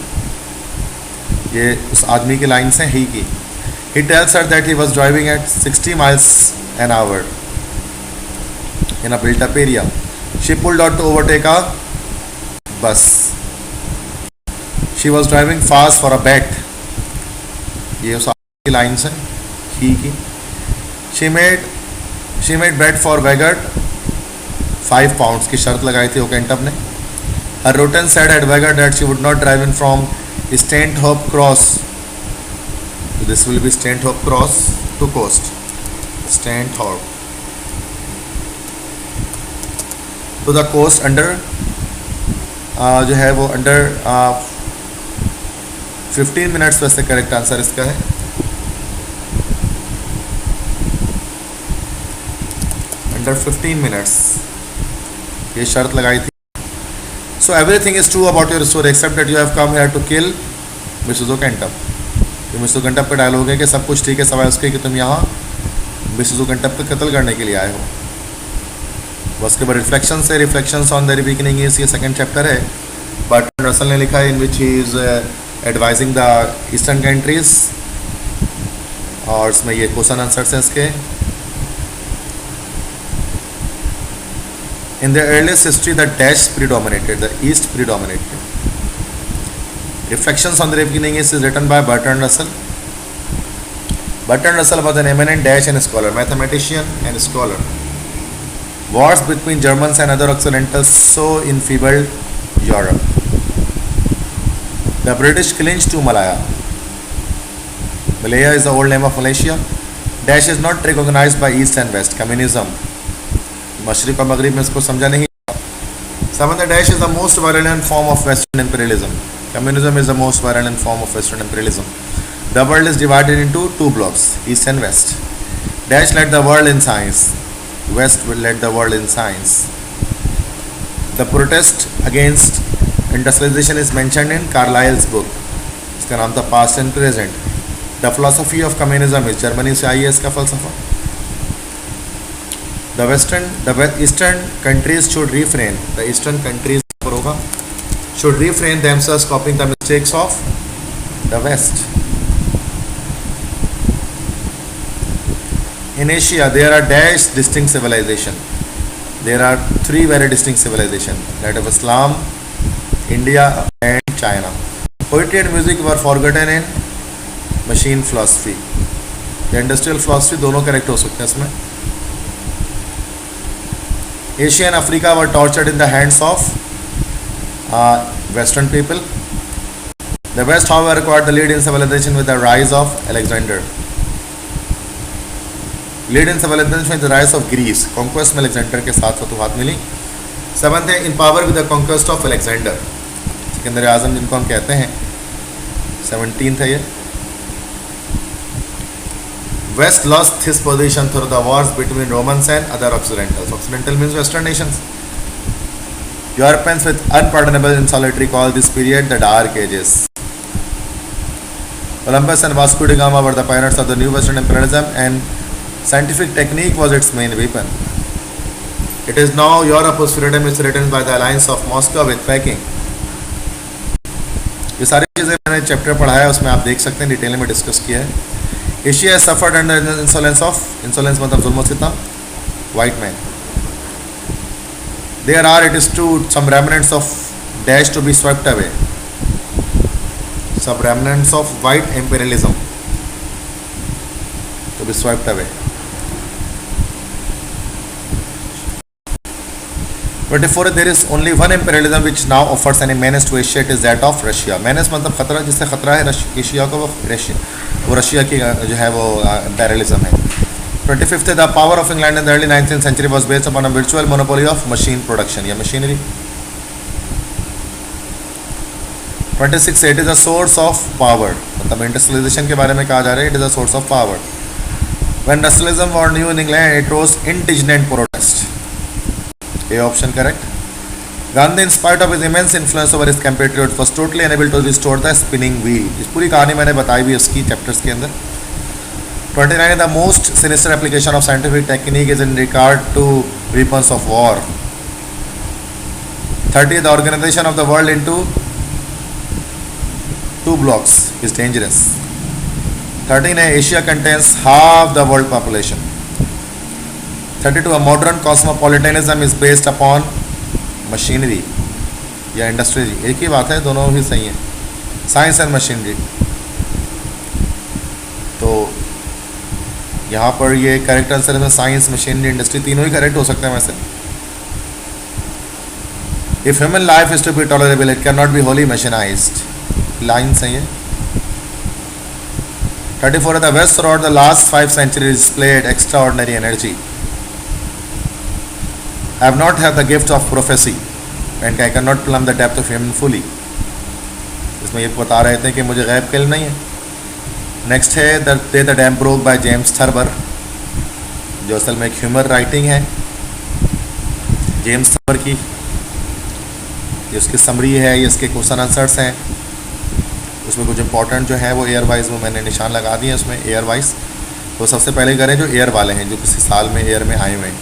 ये उस आदमी की लाइन्स हैं ही की। He tells her that he was driving at 60 miles an hour in a built-up area. She pulled out to overtake a bus. She was driving fast for a bet. ये उस आदमी की लाइन्स हैं ही की। She made bet for Weigert 5 pounds की शर्त लगाई थी ओकेंटप ने। Her rotten said at Weigert that she would not drive in from Stanhope Cross. So this will be Stanhope Cross to coast. Stanhope to the coast under जो है वो under 15 minutes. वैसे correct answer इसका है under 15 minutes, ये शर्त लगाई थी। So everything is true about your story except that you have come here to kill Mr Jokentop. ये मिस्टर जोकेंटप का डायलॉग है कि सब कुछ ठीक है सवाए उसके कि तुम यहाँ मिस्टर जोकेंटप को कत्ल करने के लिए आए हो. उसके बाद reflections on the beginning is ये सेकंड चैप्टर है. बर्ट्रैंड रसल ने लिखा है in which he is advising the eastern countries, और इसमें ये क्वेश्चन आंसर्स हैं इसके. In the earliest history, the dash predominated, the east predominated. Reflections on the beginning is written by Bertrand Russell. Bertrand Russell was an eminent dash and scholar, mathematician and scholar. Wars between Germans and other Occidentals so enfeebled Europe. The British clinched to Malaya. Malaya is the old name of Malaysia. Dash is not recognized by East and West. Communism. मशरिक और मगरिब में इसको समझा नहीं. Seventh, dash is the most virulent form of Western imperialism. Communism is the most virulent form of Western imperialism. The world is divided into two blocks, East and West. Dash led the world in science. West will lead the world in science. The protest against industrialization is mentioned in Carlyle's book. इसका नाम था Past and Present. The philosophy of communism is Germany से आई है इसका फलसफा. The eastern countries should refrain. The eastern countries should refrain themselves copying the mistakes of the West. In Asia, there are dash distinct civilization. There are three very distinct civilizations: that of Islam, India, and China. Poetry and music were forgotten in machine philosophy. The industrial philosophy दोनों correct हो सकते हैं इसमें. Asia and Africa were tortured in the hands of Western people. The West, however, acquired the lead in civilization with the rise of Alexander. Lead in civilization with the rise of Greece. Conquest में Alexander के साथ फतूहात मिली. Seventh है in power with the conquest of Alexander. Sikandar आजम जिनको हम कहते हैं. 17th है ये. West lost his position through the wars between Romans and other Occidentals. Occidental means Western nations. Europeans with unpardonable insolitude call this period the Dark Ages. Columbus and Vasco da Gama were the pioneers of the new Western imperialism, and scientific technique was its main weapon. It is now Europe whose freedom is threatened by the alliance of Moscow with Peking. ये सारी चीज़ें मैंने chapter पढ़ा है, उसमें आप देख सकते हैं, डिटेल में डिस्कस किया है. Asia has suffered under the insolence मतलब जुल्म सितम white men. There are, it is true, some remnants of dash to be swept away. Some remnants of white imperialism to be swept away. 24. There is only one imperialism which now offers any menace to Asia. It is that of Russia. menace मतलब खतरा, जिससे खतरा है Asia को, वो Russia की जो है वो imperialism है. 25th, the power of England in the early 19th century was based upon a virtual monopoly of machine production या machinery. 26, it is a source of power. मतलब industrialization के बारे में कहा जा रहा है, it is a source of power. When industrialism was new in England, it rose indignant protest. A option correct. Gandhi, in spite of his immense influence over his compatriots, was totally unable to restore the spinning wheel. इस पूरी कहानी मैंने बताई भी उसकी chapters के अंदर. 29, the most sinister application of scientific technique is in regard to weapons of war. 30, the organization of the world into two blocks is dangerous. 13, Asia contains half the world population. 32, a modern cosmopolitanism is based upon machinery या industry. एक ही बात है, दोनों ही सही है, science and machinery. तो यहाँ पर ये करेक्ट आंसर है, साइंस, मशीनरी, इंडस्ट्री, तीनों ही करेक्ट हो सकते हैं वैसे. If human life is to be tolerable it can not be wholly mechanised. Line सही है. 34, the west throughout the last 5 centuries displayed extraordinary energy. I have not had the gift of prophecy and I cannot plumb the depth of human fully. इसमें ये बता रहे थे कि मुझे गैब का इल्म नहीं है. नेक्स्ट है the day the dam broke bye James Thurber, जो असल में एक ह्यूमर राइटिंग है जेम्स थर्बर की. ये उसकी समरी है, ये इसके क्वेश्चन आंसर्स हैं। उसमें कुछ इंपॉर्टेंट जो है वो एयर वाइज वो मैंने निशान लगा दिए हैं उसमें एयर वाइज। तो सबसे पहले करें जो एयर वाले हैं, जो किसी साल में एयर में आए हुए हैं।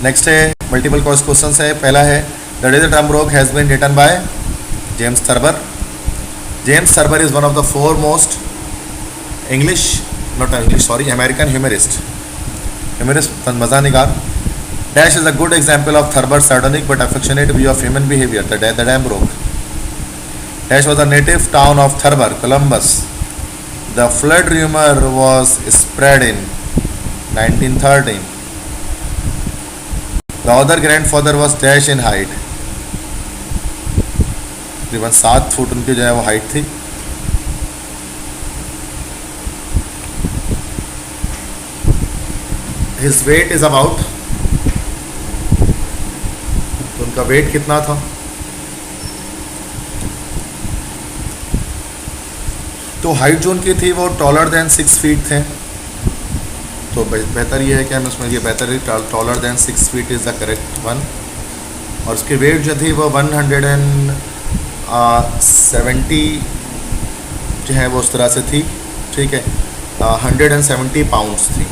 नेक्स्ट है मल्टीपल चॉइस क्वेश्चन है। पहला है the day the dam has been written by James Thurber. James Thurber is one of the foremost American humorist मज़ा निगार। Dash is a good example of Thurber's sardonic but affectionate view of human behavior. The dam broke. Dash was a native town of Thurber, Columbus. The flood rumor was spread in 1913. The other grandfather was Dash in height. तकरीबन 7 foot उनकी जो है वो height थी। His weight is about, उनका wait कितना था? तो हाइट जो उनकी थी वो टॉलर देन 6 फीट थे। तो बेहतर ये है कि हम इसमें ये बेहतर है taller than 6 feet is the correct one. और उसकी वेट जो थी वो 170 जो है वो उस तरह से थी, ठीक है, 170 पाउंड्स थी।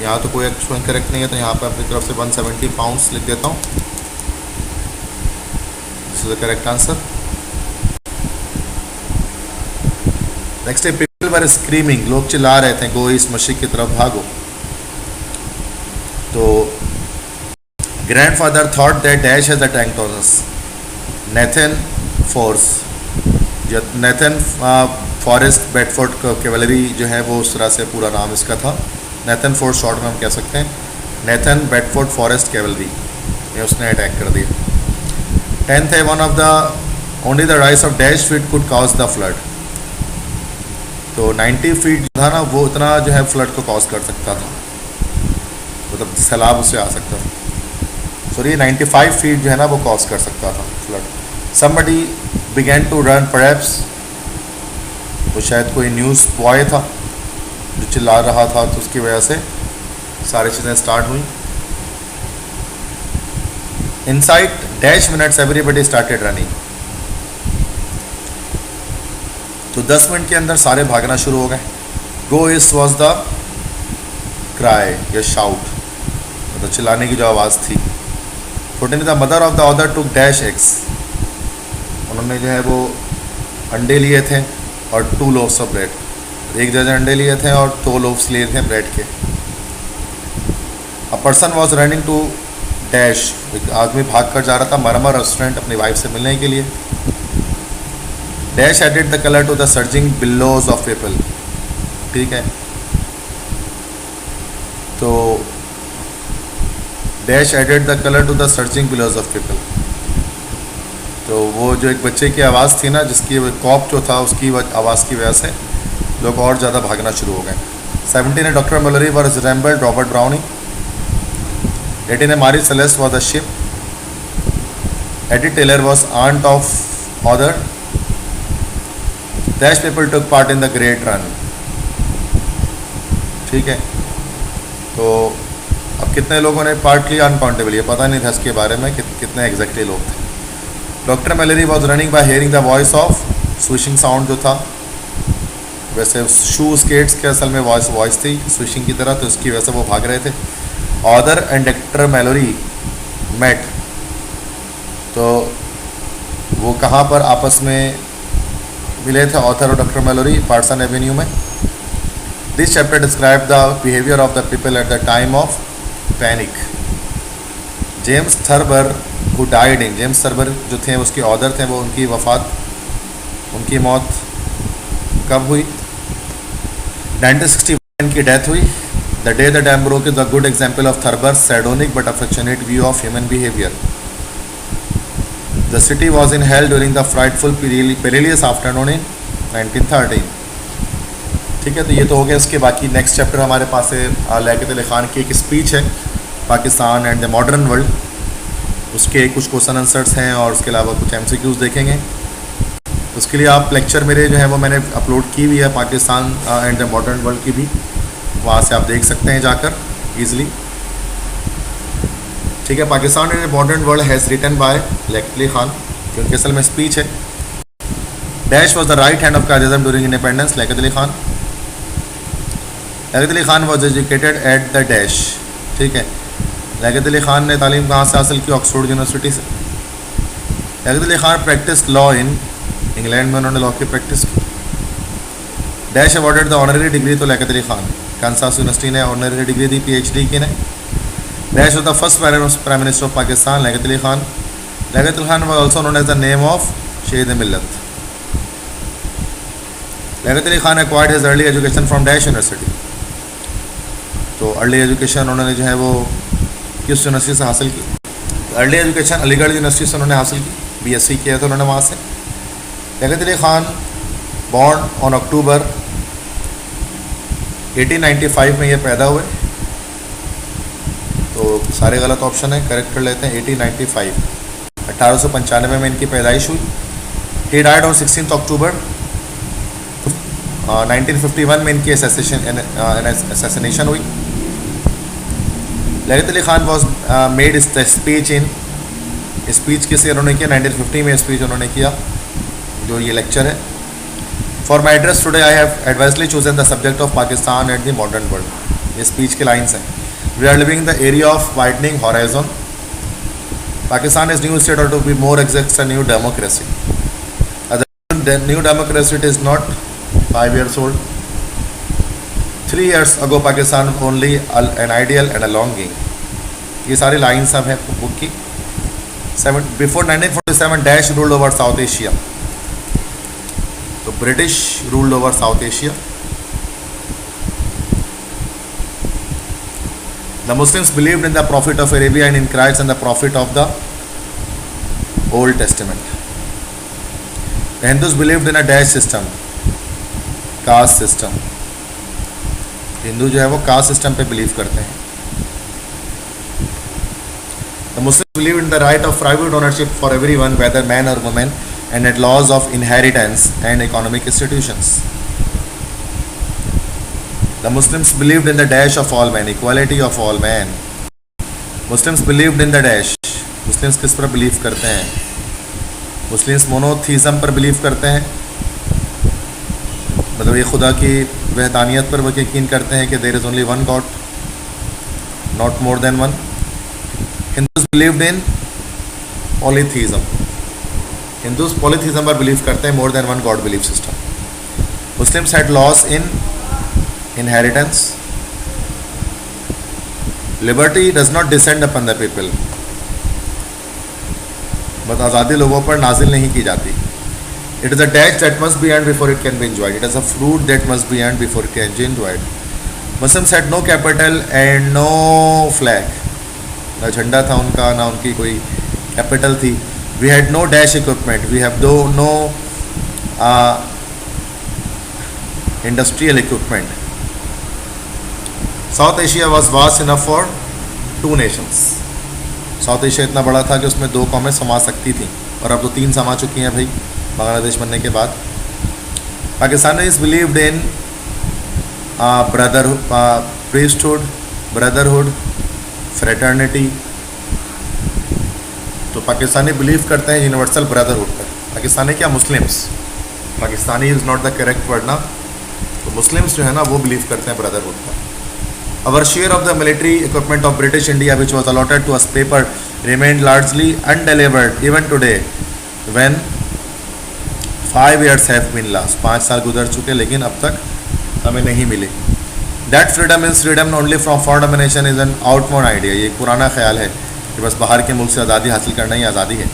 यहाँ तो कोई एक्चुअल करेक्ट नहीं है, तो यहाँ पर अपनी तरफ से 170 पाउंड्स लिख देता हूँ। This is the correct answer. Next है people were screaming, लोग चिल्ला रहे थे गो ईस्ट, मशरिक की तरफ भागो। तो grandfather thought that Dash has attacked on us. Nathan forest Bedford cavalry जो है वो उस तरह से पूरा नाम इसका था। नेथन फोर्स शॉर्ट में हम कह सकते हैं। नेथन बेडफोर्ड फॉरेस्ट कैवलरी ये उसने अटैक कर दिया। 10th है one of the only the rise of dash feet could cause the flood. तो 90 फीट था ना वो इतना जो है फ्लड को कॉज कर सकता था, मतलब सैलाब उससे आ सकता था। सॉरी 95 फीट जो है ना वो कॉज कर सकता था flood. somebody began to run perhaps, वो शायद कोई न्यूज़ बॉय था जो चिल्ला रहा था, तो उसकी वजह से सारी चीज़ें स्टार्ट हुई। Inside dash minutes everybody started running. तो 10 मिनट के अंदर सारे भागना शुरू हो गए। गो इस वॉज द क्राई या शाउट, मतलब चिल्लाने की जो आवाज़ थी। 14 the mother of the other took dash eggs, उन्होंने जो है वो अंडे लिए थे और 2 लोव्स ऑफ ब्रेड, एक दर्जन अंडे लिए थे और 2 लोव्स लिए थे ब्रेड के। A person was running to dash, एक आदमी भाग कर जा रहा था मरमा रेस्टोरेंट अपनी वाइफ से मिलने के लिए। Dash added the colour to the surging billows of people, ठीक है। तो dash added the colour to the surging billows of people, तो वो जो एक बच्चे की आवाज़ थी ना, जिसकी कॉप जो था उसकी आवाज़ की वजह से लोग और ज़्यादा भागना शुरू हो गए। 17 है doctor Mallory was resembled Robert Browning. 18 है Mary Celeste was the ship. Edith Taylor was aunt of author. Dash people took part in the great run, ठीक है। तो अब कितने लोगों ने पार्ट लिया अनकाउंटेबल, ये पता नहीं था इसके बारे में कितने एग्जैक्टली लोग थे। Doctor Mallory was running by hearing the voice of swishing sound जो था, वैसे शू स्केट्स के असल में वॉइस थी स्विशिंग की तरह, तो इसकी वजह से वो भाग रहे थे। Author and doctor Mallory met, तो वो कहाँ पर आपस में मिले थे ऑथर और डॉक्टर मेलोरी? पार्सन एवेन्यू में। This chapter describe the behaviour of the people at the time of panic. James Thurber who died in, James Thurber जो थे उसके ऑथर थे, वो उनकी मौत कब हुई? 1961 की डेथ हुई। The day the dam broke is a good example of Thurber's sardonic but affectionate view of human behaviour. The city was in hell during the frightful perilous afternoon in 1913, ठीक है। तो ये तो हो गया। इसके बाकी नेक्स्ट चैप्टर हमारे पास है लियाकत अली खान की एक स्पीच है Pakistan and the modern world, उसके कुछ क्वेश्चन आंसर्स हैं और उसके अलावा कुछ MCQs देखेंगे। उसके लिए आप लेक्चर मेरे जो है वो मैंने अपलोड की हुई है Pakistan and the modern world की भी, वहाँ से आप देख सकते हैं जाकर ईज़िली, ठीक है, Pakistan in modern world has written by Liaquat Ali Khan, क्योंकि असल में स्पीच है। Dash was the right hand of Quaid-e-Azam during independence, Liaquat Ali Khan. Liaquat Ali Khan was educated at the dash, ठीक है। लियाकत अली खान ने तालीम कहाँ से हासिल की? ऑक्सफोर्ड यूनिवर्सिटी से। Liaquat Ali Khan practice law in England में, उन्होंने लॉ की प्रैक्टिस की। Dash awarded the honorary degree तो लियाकत अली खान, कांसास यूनिवर्सिटी ने ऑनररी डिग्री दी PhD की ने। Dash was the first prime minister of Pakistan, Liaquat Ali Khan. Liaquat Ali Khan was also known as the name of Shaheed Millat. Liaquat Ali Khan acquired his early education from dash university, तो early education उन्होंने जो है वो किस यूनिवर्सिटी से हासिल की? अर्ली एजुकेशन अलीगढ़ यूनिवर्सिटी से उन्होंने हासिल की, BSc किया था उन्होंने वहाँ से। Liaquat Ali Khan born on October 1895 में ये पैदा हुए, तो सारे गलत ऑप्शन है, करेक्ट कर लेते हैं। 1895 1895 में इनकी पैदाइश हुई। ही डाइड ऑन 16 अक्टूबर 1951 में इनकी असैसिनेशन हुई। Liaquat Ali Khan was made speech in, speech किसे उन्होंने किया? 1950 में स्पीच उन्होंने किया, जो ये लेक्चर है। For my address today I have advisedly chosen the subject of Pakistan at the modern world. ये स्पीच के लाइन्स हैं। We are living the area of widening horizon. Pakistan is new state और to be more exact, new democracy. New democracy it is not 5 years old. 3 years ago Pakistan only an ideal and a longing. ये सारी lines सब हैं book की। Before 1947 dash ruled over South Asia, तो British ruled over South Asia. The Muslims believed in the prophet of Arabia and in Christ and the prophet of the Old Testament. The Hindus believed in a dash system, caste system. Hindu जो है वो caste system पे believe करते हैं। The Muslims believe in the right of private ownership for everyone whether man और women and eight laws of inheritance and economic institutions. The Muslims believed in the dash of all man, equality of all man. Muslims believed in the dash, Muslims किस पर believe करते हैं? Muslims monotheism पर believe करते हैं, मतलब ये खुदा की वहदानियत पर वो यकीन करते हैं कि there is only one God, not more than one. Hindus believed in polytheism, Hindus polytheism पर बिलीव करते हैं, more than one God believe system. Muslims had laws in inheritance. Liberty does not descend upon the people, बस आज़ादी लोगों पर नाजिल नहीं की जाती। It is a dash that must be earned before it can be enjoyed. It is a fruit that must be earned before it can be enjoyed. Muslims had no capital and no flag. ना झंडा था उनका, ना उनकी कोई capital थी। We had no dash equipment. We have no industrial equipment. South Asia was vast enough for 2 nations. South Asia इतना बड़ा था कि उसमें 2 कौमें समा सकती थी, और अब तो 3 समा चुकी हैं भाई बांग्लादेश बनने के बाद। Pakistan is believed in priesthood, brotherhood, fraternity. तो पाकिस्तानी बिलीव करते हैं यूनिवर्सल ब्रदरहुड पर। पाकिस्तानी क्या? Muslims. Pakistani is not the correct word ना, तो मुस्लिम्स जो है ना वो बिलीव करते हैं ब्रदरहुड पर। Our share of the military equipment of British India, which was allotted to us paper, remained largely undelivered even today, when 5 years have been lost. 5 साल गुजर चुके, लेकिन अब तक हमें नहीं मिले। That freedom is freedom only from foreign domination is an outworn idea. ये एक पुराना ख्याल है कि बस बाहर के मुल्क से आज़ादी हासिल करना ही आज़ादी है।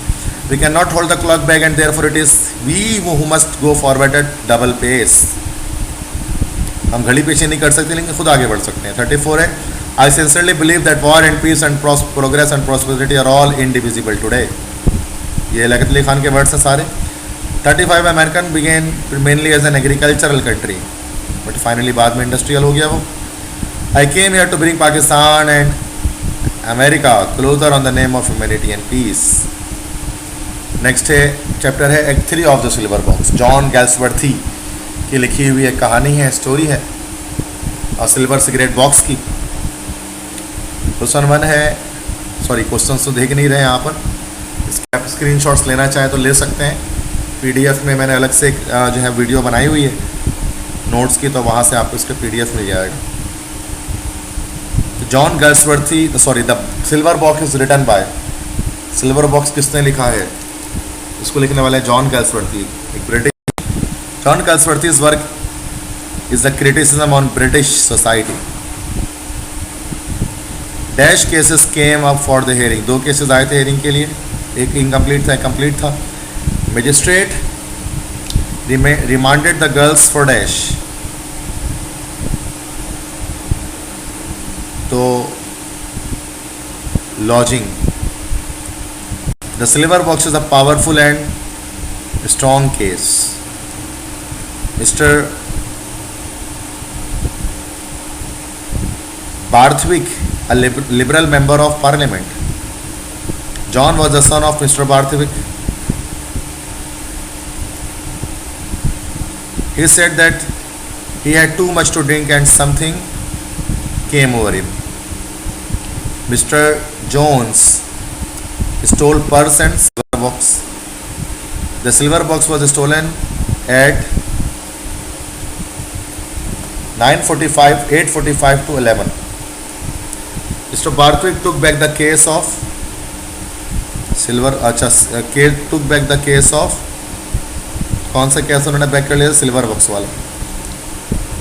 We cannot hold the clock back and therefore it is we who must go forward at double pace. हम घड़ी पीछे नहीं कर सकते, लेकिन खुद आगे बढ़ सकते हैं। 34 है, I sincerely believe that war and peace and progress and prosperity are all indivisible today. ये लियाकत अली खान के वर्ड्स हैं सारे। 35 American began mainly as an agricultural country, but finally बाद में इंडस्ट्रियल हो गया वो। I came here to bring Pakistan and America closer on the name of humanity and peace. Next है चैप्टर है act 3 of the Silver Box, John गैल्सवर्थी की लिखी हुई एक कहानी है, स्टोरी है, और सिल्वर सिगरेट बॉक्स की। क्वेश्चन 1 है सॉरी क्वेश्चन तो देख नहीं रहे हैं यहाँ पर, इसके आप स्क्रीनशॉट्स लेना चाहें तो ले सकते हैं। पीडीएफ में मैंने अलग से जो है वीडियो बनाई हुई है नोट्स की, तो वहाँ से आपको इसका पीडीएफ मिल जाएगा। John Galsworthy, sorry, the Silver Box is written by, Silver Box किसने लिखा है? इसको लिखने वाले जॉन गल्सवर्थी, एक British. John Galsworthy's work is the criticism on British society. Dash cases came up for the hearing, 2 cases आए थे hearing के लिए, एक इनकम्प्लीट था, एक कंप्लीट था। Magistrate remanded the girls for dash, तो lodging. The Silver Box is a powerful and strong case. Mister Barthwick, a liberal member of parliament. John was the son of Mr. Barthwick. He said that he had too much to drink and something came over him. Mr. Jones stole purse and silver box. The silver box was stolen at 9:45, 8:45 to 11. Mr. Barthwick took back the case of silver, took back the case of, कौन सा case उन्होंने back कर लिया? Silver box वाला।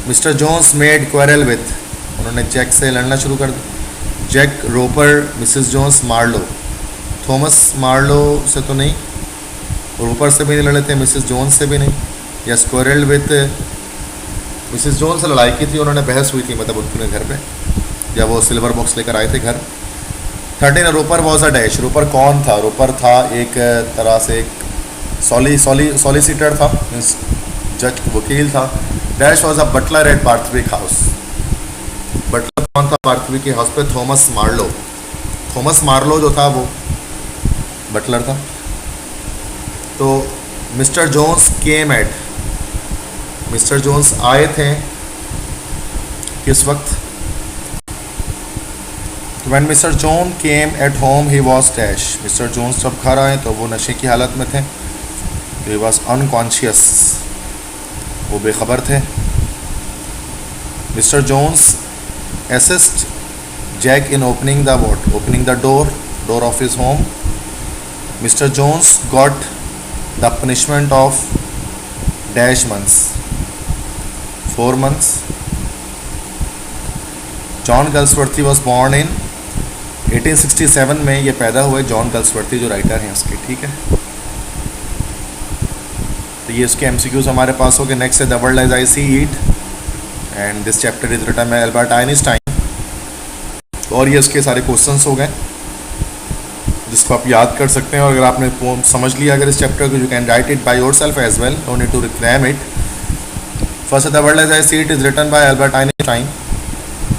Mister Jones made quarrel with, उन्होंने Jack से लड़ना शुरू कर दिया। Jack Roper, Mrs Jones Marlow, Thomas Marlow से तो नहीं, रोपर से भी नहीं लड़े थे, मिसेस जोन्स से भी नहीं। Yes, quarrel with, Mrs Jones से लड़ाई की थी, उन्होंने बहस हुई थी, मतलब उनके घर पे जब वो सिल्वर बॉक्स लेकर आए थे घर। 13 Roper was a dash, Roper कौन था? रोपर था एक तरह से एक सॉलिसिटर था, मीन्स जज, वकील था। Dash was a butler at Barthwick house, butler कौन था बार्थविक के हाउस पे? Thomas Marlowe. थॉमस मार्लो जो था वो बटलर था। तो mister Jones came at, mister Jones आए थे किस वक्त? When Mr. Jones came at home, he was dash. Mr. Jones जब घर आए तो वो नशे की हालत में थे, he was unconscious, वो बेखबर थे। Mr. Jones assist Jack in opening the door of his home. Mr. Jones got the punishment of dash months, 4 months. John Galsworthy was born in 1867 में ये पैदा हुए, जॉन गल्सवर्थी जो राइटर हैं उसके, ठीक है। तो ये इसके एमसीक्यूज हमारे पास हो गए। नेक्स्ट है the world as I see it, and this chapter is written by Albert Einstein. और ये इसके सारे क्वेश्चंस हो गए जिसको आप याद कर सकते हैं, और अगर आपने पोम समझ लिया अगर इस चैप्टर को, you can write it by yourself as well, no need to reclaim it. First the world as I see it is written by Albert Einstein,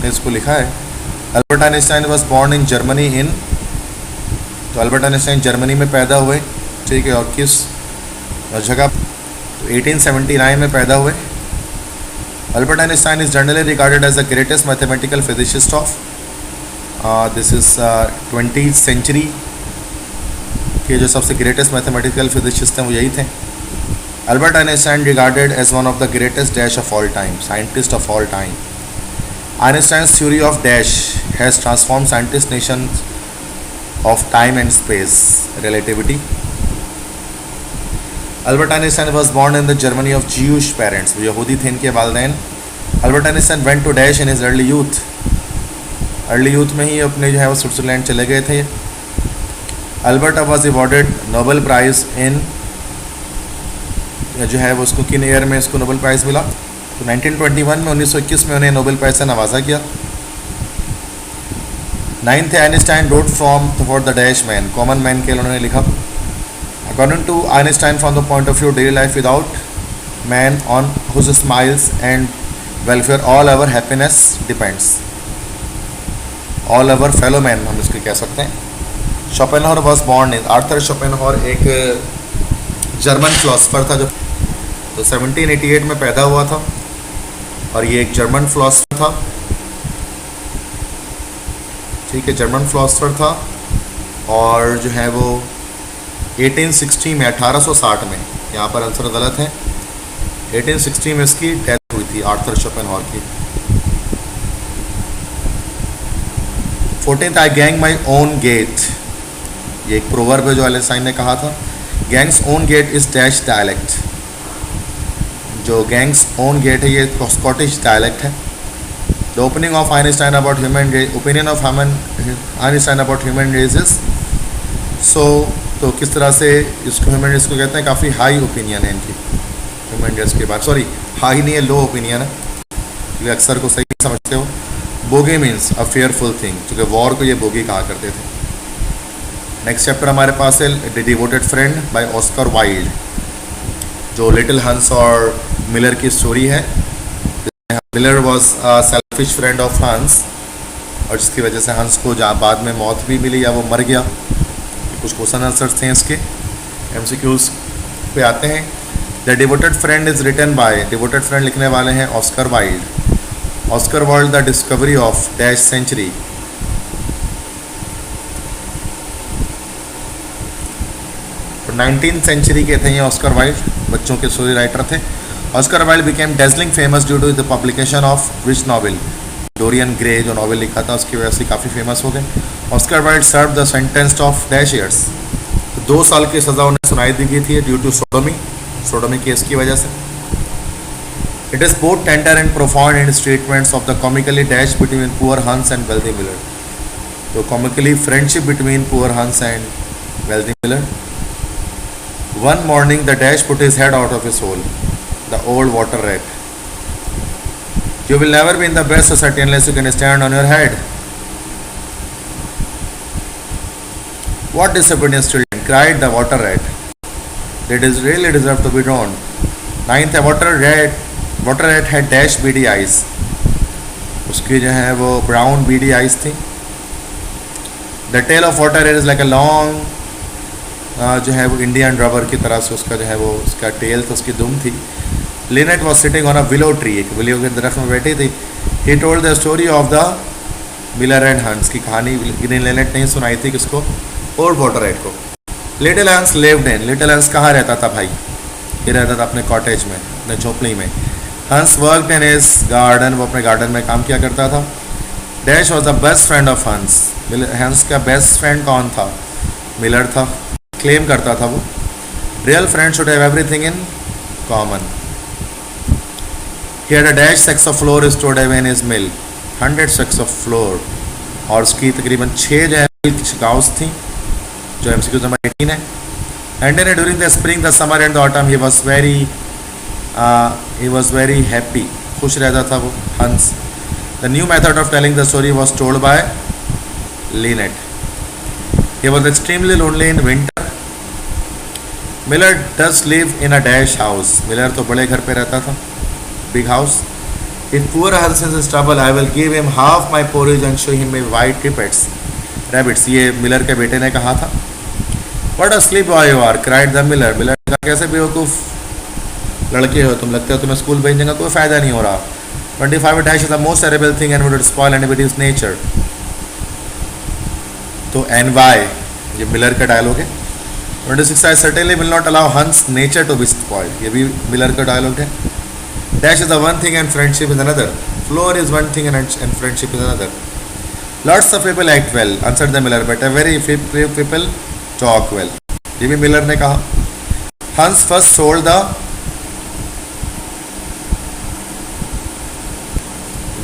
ने इसको लिखा है। Albert Einstein was born in Germany in, तो Albert Einstein Germany में पैदा हुए, ठीक है, और किस जगह? तो 1879 में पैदा हुए। Albert Einstein is generally regarded as the greatest mathematical physicist of this is 20th century के जो सबसे ग्रेटेस्ट मैथमेटिकल फिजिसिस्ट हैं वो यही थे। Albert Einstein regarded as one of the greatest dash of all time, scientist of all time. Einstein's theory of dash has transformed scientist nations of time and space, relativity. Albert Einstein was born in the Germany of Jewish parents, वो यहूदी थे इनके वालिदैन। Albert Einstein went to dash in his early youth, early youth में ही अपने जो है वो स्विट्ज़रलैंड चले गए थे। Albert was awarded Nobel prize इन, जो है वो उसको किन ईयर में इसको नोबेल प्राइज़ मिला? तो 1921 में, 1921 में उन्हें नोबेल प्राइज़ से नवाजा गया। 9th Einstein wrote from for the dash man, common man के लिए उन्होंने लिखा। According to Einstein from the point of view daily life without man on whose smiles and welfare all our happiness depends, all our fellow man हम इसको कह सकते हैं। Schopenhauer was born in, Arthur Schopenhauer एक German philosopher था जो तो 1788 में पैदा हुआ था, और ये एक जर्मन फिलोसफर था, ठीक है, जर्मन फिलोसफर था। और जो है वो 1860 में, 1860 में, यहाँ पर आंसर गलत है, 1860 में इसकी डेथ हुई थी आर्थर शोपेनहॉर की। 14th, I gang my own gate, ये एक प्रोवर्ब है जो आइंस्टाइन ने कहा था। Gangs own gate is dash dialect, जो गैंग्स ओन गेट है ये स्कॉटिश डायलेक्ट है। The opening of Einstein about human race, opinion of Einstein about human race is so, तो किस तरह से इसको ह्यूमन रेस को कहते हैं, काफ़ी हाई ओपिनियन है इनकी ह्यूमन रेस के बाद, सॉरी हाई नहीं है, लो ओपिनियन है, क्योंकि अक्सर को सही समझते हो। बोगी मीन्स अ फेयरफुल थिंग, क्योंकि वॉर को ये बोगी कहा करते थे। नेक्स्ट चैप्टर हमारे पास है the devoted friend by Oscar Wilde, जो लिटिल हंस और मिलर की स्टोरी है। Miller was a selfish friend of Hans, और जिसकी वजह से हंस को जहाँ बाद में मौत भी मिली या वो मर गया। कुछ क्वेश्चन आंसर्स थे इसके, एमसीक्यूज पे आते हैं। The devoted friend is written by, devoted friend लिखने वाले हैं Oscar Wilde. Oscar Wilde the discovery of dash century, तो 19th सेंचुरी के थे ये ऑस्कर वाइल्ड, बच्चों के स्टोरी राइटर थे। Oscar Wilde became dazzling famous due to the publication of which novel, Dorian Gray जो नॉवेल लिखा था उसकी वजह से काफ़ी फेमस हो गए। Oscar Wilde serve the sentence of dash years, 2 साल की सज़ा उन्हें सुनाई दी गई थी ड्यू टू सोडोमी केस की वजह से। It is both tender and profound in statements of the comically dash between poor हंस एंड वेल्दी मिलर, तो कॉमिकली फ्रेंडशिप बिटवीन पुअर हंस and wealthy Miller. One morning the dash put his head out of his hole, the old water rat. You will never be in the best society unless you can stand on your head. What disobedience children, cried the water rat. They really deserve to be drowned. 9th, a water rat had dash beady eyes. उसकी जो है वो brown beady eyes थी. The tail of water rat is like a long जो है वो Indian rubber की तरह से उसका जो है वो उसका टेल था, उसकी दुम थी। Lynette was sitting on a willow tree, एक विलो के दरख्त में बैठी थी। He told the story of the Miller and हंस की कहानी ग्रीन लिनेट नहीं सुनाई थी किसको, ओल्ड वाटर रेट को। लिटिल हंस लिव्ड इन, लिटिल हंस कहाँ रहता था भाई, ये रहता था अपने कॉटेज में, अपने झोपड़ी में। हंस वर्कड इन हिज गार्डन, वो अपने गार्डन में काम किया करता था। Dash was the best friend of हंस, हंस का बेस्ट फ्रेंड कौन था, मिलर था, क्लेम करता था वो। Real friend should have everything in common. He had a dash sex of floor stored away in his mill, 100 sex of floor, और उसकी तकरीबन 6 जो है काउस थी, जो एमसीक्यू नंबर 18 है। And then during the spring the summer and the autumn he was very happy, खुश रहता था वो Hans. The new method of telling the story was told by Linnet. He was extremely lonely in winter. Miller does live in a dash house, Miller तो बड़े घर पे रहता था, big house. If poor Hans is trouble I will give him half my porridge and show him my white rabbits, ये Miller के बेटे ने कहा था। What a sleep boy you are, cried the Miller, Miller ने कहा कैसे बेवकूफ़ लड़के हो तुम, लगता है तुम्हें स्कूल भेजने का कोई फ़ायदा नहीं हो रहा। 25 dash is the most terrible thing and would spoil anybody's nature, तो एन वाई ये मिलर का डायलॉग है। 26 I certainly will not allow Hans nature to be spoiled, ये भी मिलर का डायलॉग है। Dash is the one thing and friendship is another. Floor is one thing and friendship is another. Lots of people act well, answered the Miller, but a very few people talk well. ये भी Miller ने कहा। Hans first sold the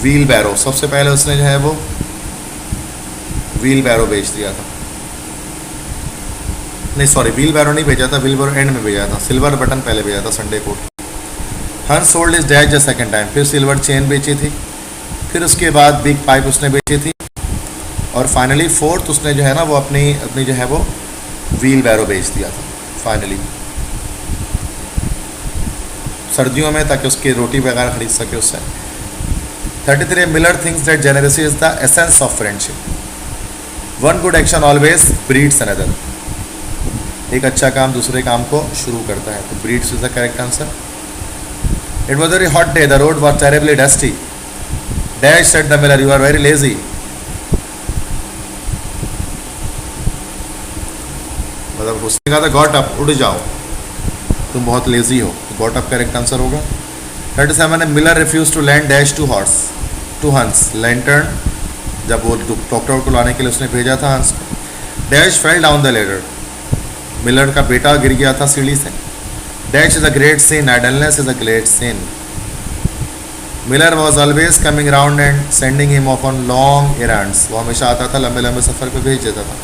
wheelbarrow, सबसे पहले उसने जो है वो wheelbarrow बेच दिया था, नहीं सॉरी व्हील बैरो नहीं भेजा था, व्हील बैरो एंड में भेजा था, सिल्वर बटन पहले भेजा था संडे को। हंस sold is dash the second time, फिर सिल्वर चेन बेची थी, फिर उसके बाद बिग पाइप उसने बेची थी, और फाइनली 4th उसने जो है ना वो अपनी जो है वो व्हील बैरो बेच दिया था फाइनली सर्दियों में, ताकि उसकी रोटी वगैरह खरीद सके उससे। 33 Miller thinks that generosity is the essence of friendship. One good action always breeds another, एक अच्छा काम दूसरे काम को शुरू करता है, तो breeds is the correct answer. It was very hot day, the road was terribly dusty. Dash said the Miller, you are very lazy. मतलब उसने कहा था गॉट अप, उड़ जाओ, तुम बहुत लेजी हो, तो गॉट अप करेक्ट आंसर होगा। 37 है Miller refuse to lend dash to Hans lantern, जब वो डॉक्टर को लाने के लिए उसने भेजा था हंस को। Dash fell down the ladder, Miller का बेटा गिर गया था सीढ़ी से। Dash is a great sin, idleness is a great sin. Miller was always coming round and sending him off on long errands, वो हमेशा आता था, लंबे लंबे सफ़र पे भेज देता था।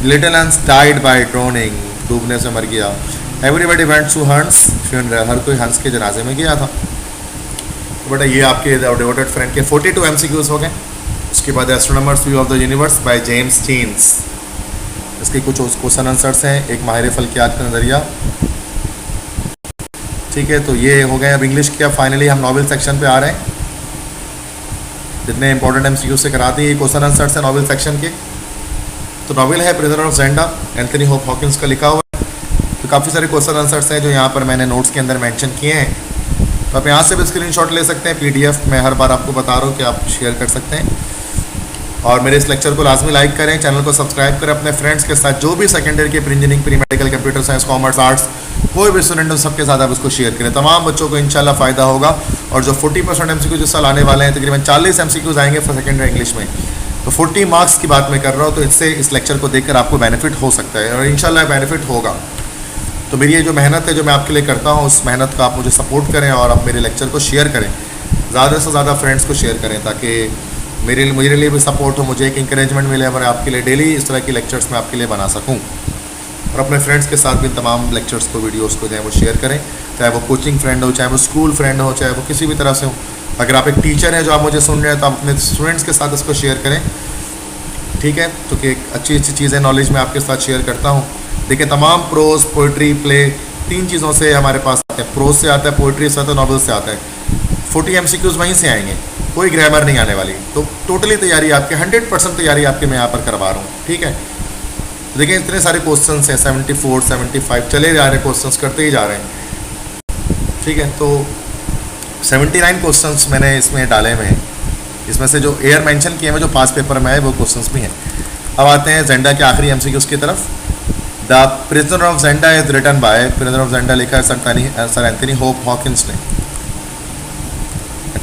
लिटिल हंस डाइड बाय ड्रोनिंग, डूबने से मर गया। एवरीबडी वेंट टू हंस फ्यूनरल, हर कोई हंस के जनाजे में गया था। तो बेटा ये आपके डिवोटेड फ्रेंड के 42 MCQs हो गए। उसके बाद astronomer's view of the universe by James Jeans, इसके कुछ क्वेश्चन आंसर्स हैं, एक माहिर फल्कियात का नज़रिया। ठीक है, तो ये हो गए। अब इंग्लिश के अब फाइनली हम नॉवेल सेक्शन पे आ रहे हैं। जितने इंपॉर्टेंट MCQ से कराते हैं ये क्वेश्चन आंसर्स हैं नॉवेल सेक्शन के। तो नॉवेल है Prisoner of Zenda, Anthony Hope Hawkins का लिखा हुआ है। तो काफ़ी सारे क्वेश्चन आंसर्स हैं जो यहाँ पर मैंने नोट्स के अंदर मेंशन किए हैं। तो आप यहाँ से भी स्क्रीनशॉट ले सकते हैं, PDF मैं हर बार आपको बता रहा हूँ कि आप शेयर कर सकते हैं। और मेरे इस लेक्चर को लाजमी लाइक करें, चैनल को सब्सक्राइब करें, अपने फ्रेंड्स के साथ जो भी सेकेंडरी के pre engineering, pre medical, computer science, commerce, arts कोई भी स्टूडेंट हो सबके साथ आप इसको शेयर करें। तमाम बच्चों को इंशाल्लाह फ़ायदा होगा। और जो 40% MCQ जिस साल आने वाले हैं, तकरीबन 40 MCQs आएंगे फॉर सेकेंडरी इंग्लिश में, तो 40 मार्क्स की बात मैं कर रहा हूँ। तो इससे इस लेक्चर को देखकर आपको बेनिफिट हो सकता है और इंशाल्लाह बेनिफिट होगा। तो मेरी ये जो मेहनत है जो मैं आपके लिए करता हूँ, उस मेहनत का आप मुझे सपोर्ट करें और आप मेरे लेक्चर को शेयर करें, ज़्यादा से ज़्यादा फ्रेंड्स को शेयर करें, ताकि मेरे लिए भी सपोर्ट हो, मुझे एक इंकरेजमेंट मिले और आपके लिए डेली इस तरह की लेक्चर्स मैं आपके लिए बना सकूं। और अपने फ्रेंड्स के साथ भी तमाम लेक्चर्स को, वीडियोस को जो है वो शेयर करें, चाहे वो कोचिंग फ्रेंड हो, चाहे वो स्कूल फ्रेंड हो, चाहे वो किसी भी तरह से हो। अगर आप एक टीचर हैं जो आप मुझे सुन रहे हैं तो आप अपने स्टूडेंट्स के साथ इसको शेयर करें। ठीक है, तो कि अच्छी अच्छी चीज़ें नॉलेज मैं आपके साथ शेयर करता हूँ। देखिए तमाम प्रोज, पोइट्री, प्ले, 3 चीज़ों से हमारे पास आते हैं। प्रोज से आता है, पोइट्री से आता है, नॉवल से आता है। 40 MCQs वहीं से आएंगे, कोई ग्रामर नहीं आने वाली। तो टोटली तैयारी आपके 100% तैयारी आपके मैं यहाँ पर करवा रहा हूँ। ठीक है, तो देखिए इतने सारे क्वेश्चंस हैं, 74, 75 चले जा रहे हैं, क्वेश्चंस करते ही जा रहे हैं। ठीक है, तो 79 क्वेश्चंस मैंने इसमें डाले हुए हैं। इसमें से जो एयर मेंशन किए हैं, जो पास पेपर में आए वो क्वेश्चंस भी हैं। अब आते हैं ज़ेंडा के आखिरी MCQs की तरफ। The Prisoner of Zenda is written by, Prisoner of Zenda लिखा है सर एंथनी होप हॉकिंस ने।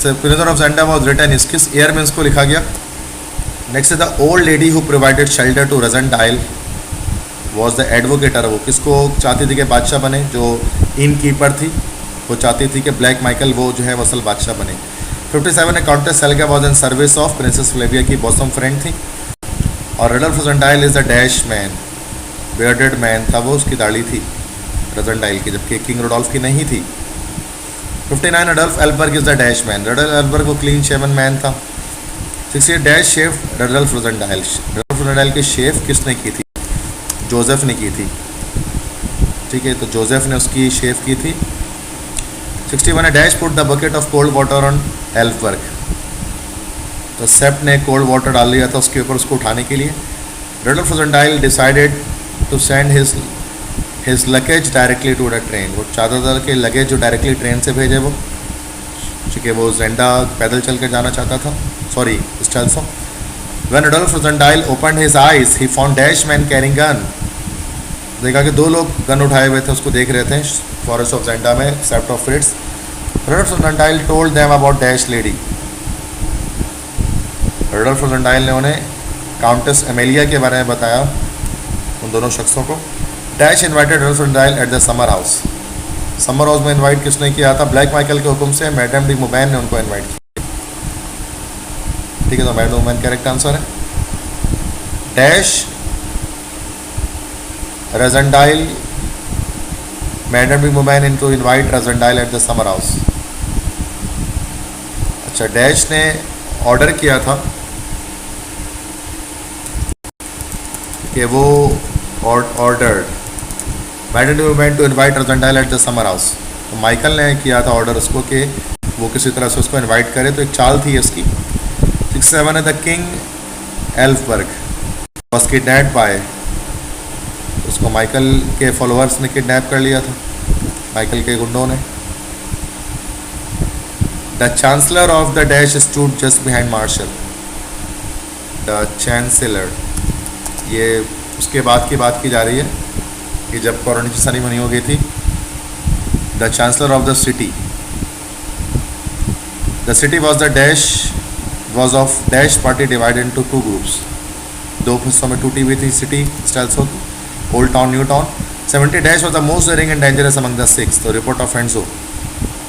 Prisoner of Zenda was written, किस ईयर में इसको लिखा गया। Next the old lady who provided shelter to Rassendyll was the advocator, वो किसको चाहती थी कि बादशाह बने, जो इन कीपर थी वो चाहती थी कि ब्लैक माइकल वो जो है वो असल बादशाह बने। 57 है countess Selga was in service of princess Flavia की बॉसम फ्रेंड थी। और Rudolf Rassendyll is the dash man, bearded man था वो, उसकी दाढ़ी थी रजनडाइल की, जबकि किंग रोडोल्फ की नहीं थी। 59 Rudolf Elphberg is the dash man, Rudolf Elphberg वो क्लीन शेवन मैन था। 68 डैश शेव रडल्फ रजनडाइल, रडल्फ रजनडाइल की शेव किसने की थी, जोसेफ ने की थी। ठीक है, तो जोसेफ ने उसकी शेव की थी। 61 है dash put the bucket of cold water on Elphberg, तो सेप्ट ने कोल्ड वाटर डाल दिया था उसके ऊपर उसको उठाने के लिए। Rudolf Rassendyll decided to send his luggage directly to the train, वो चाहता था कि लगेज जो डायरेक्टली ट्रेन से भेजे वो, क्योंकि वो ज़ेंडा पैदल चल कर जाना चाहता था, sorry Strelsau. When Rudolf Rassendyll opened his eyes he found dash man carrying gun, देखा कि 2 लोग गन उठाए हुए थे, उसको देख रहे थे फॉरेस्ट ऑफ ज़ेंडा में, Sapt of Fritz. Rudolf Rassendyll told them about dash lady, Rudolf Rassendyll ने उन्हें काउंटेस एमेलिया के बारे में बताया, उन दोनों शख्सों को। Dash invited Rudolf Rassendyll at the summer house, summer house में इनवाइट किसने किया था, ब्लैक माइकल के हुक्म से मैडम डी मुबैन ने उनको इनवाइट किया। ठीक है, तो मैडम मुबैन करेक्ट आंसर है। Dash Rassendyll, madam de Mauban इनको invite Rassendyll at the summer house. अच्छा, डैश ने ऑर्डर किया था कि वो ordered madam de Mauban to invite Rassendyll at the summer house, तो माइकल ने किया था ऑर्डर उसको कि वो किसी तरह से उसको इनवाइट करे, तो एक चाल थी इसकी। 67 है the king Elphberg was kidnapped by, उसको माइकल के फॉलोअर्स ने किडनैप कर लिया था, माइकल के गुंडों ने। The chancellor of the dash stood just behind marshal, the chancellor, ये उसके बाद की बात की जा रही है। कि जब कोरोनेशन सेरेमनी हो गई थी, the chancellor of the city was the dash was of dash party divided into two groups. दो हिस्सों में टूटी हुई थी सिटी स्टेल्सो की, old town new town. 70 dash was the most daring and dangerous among the six, तो Rupert of Hentzau.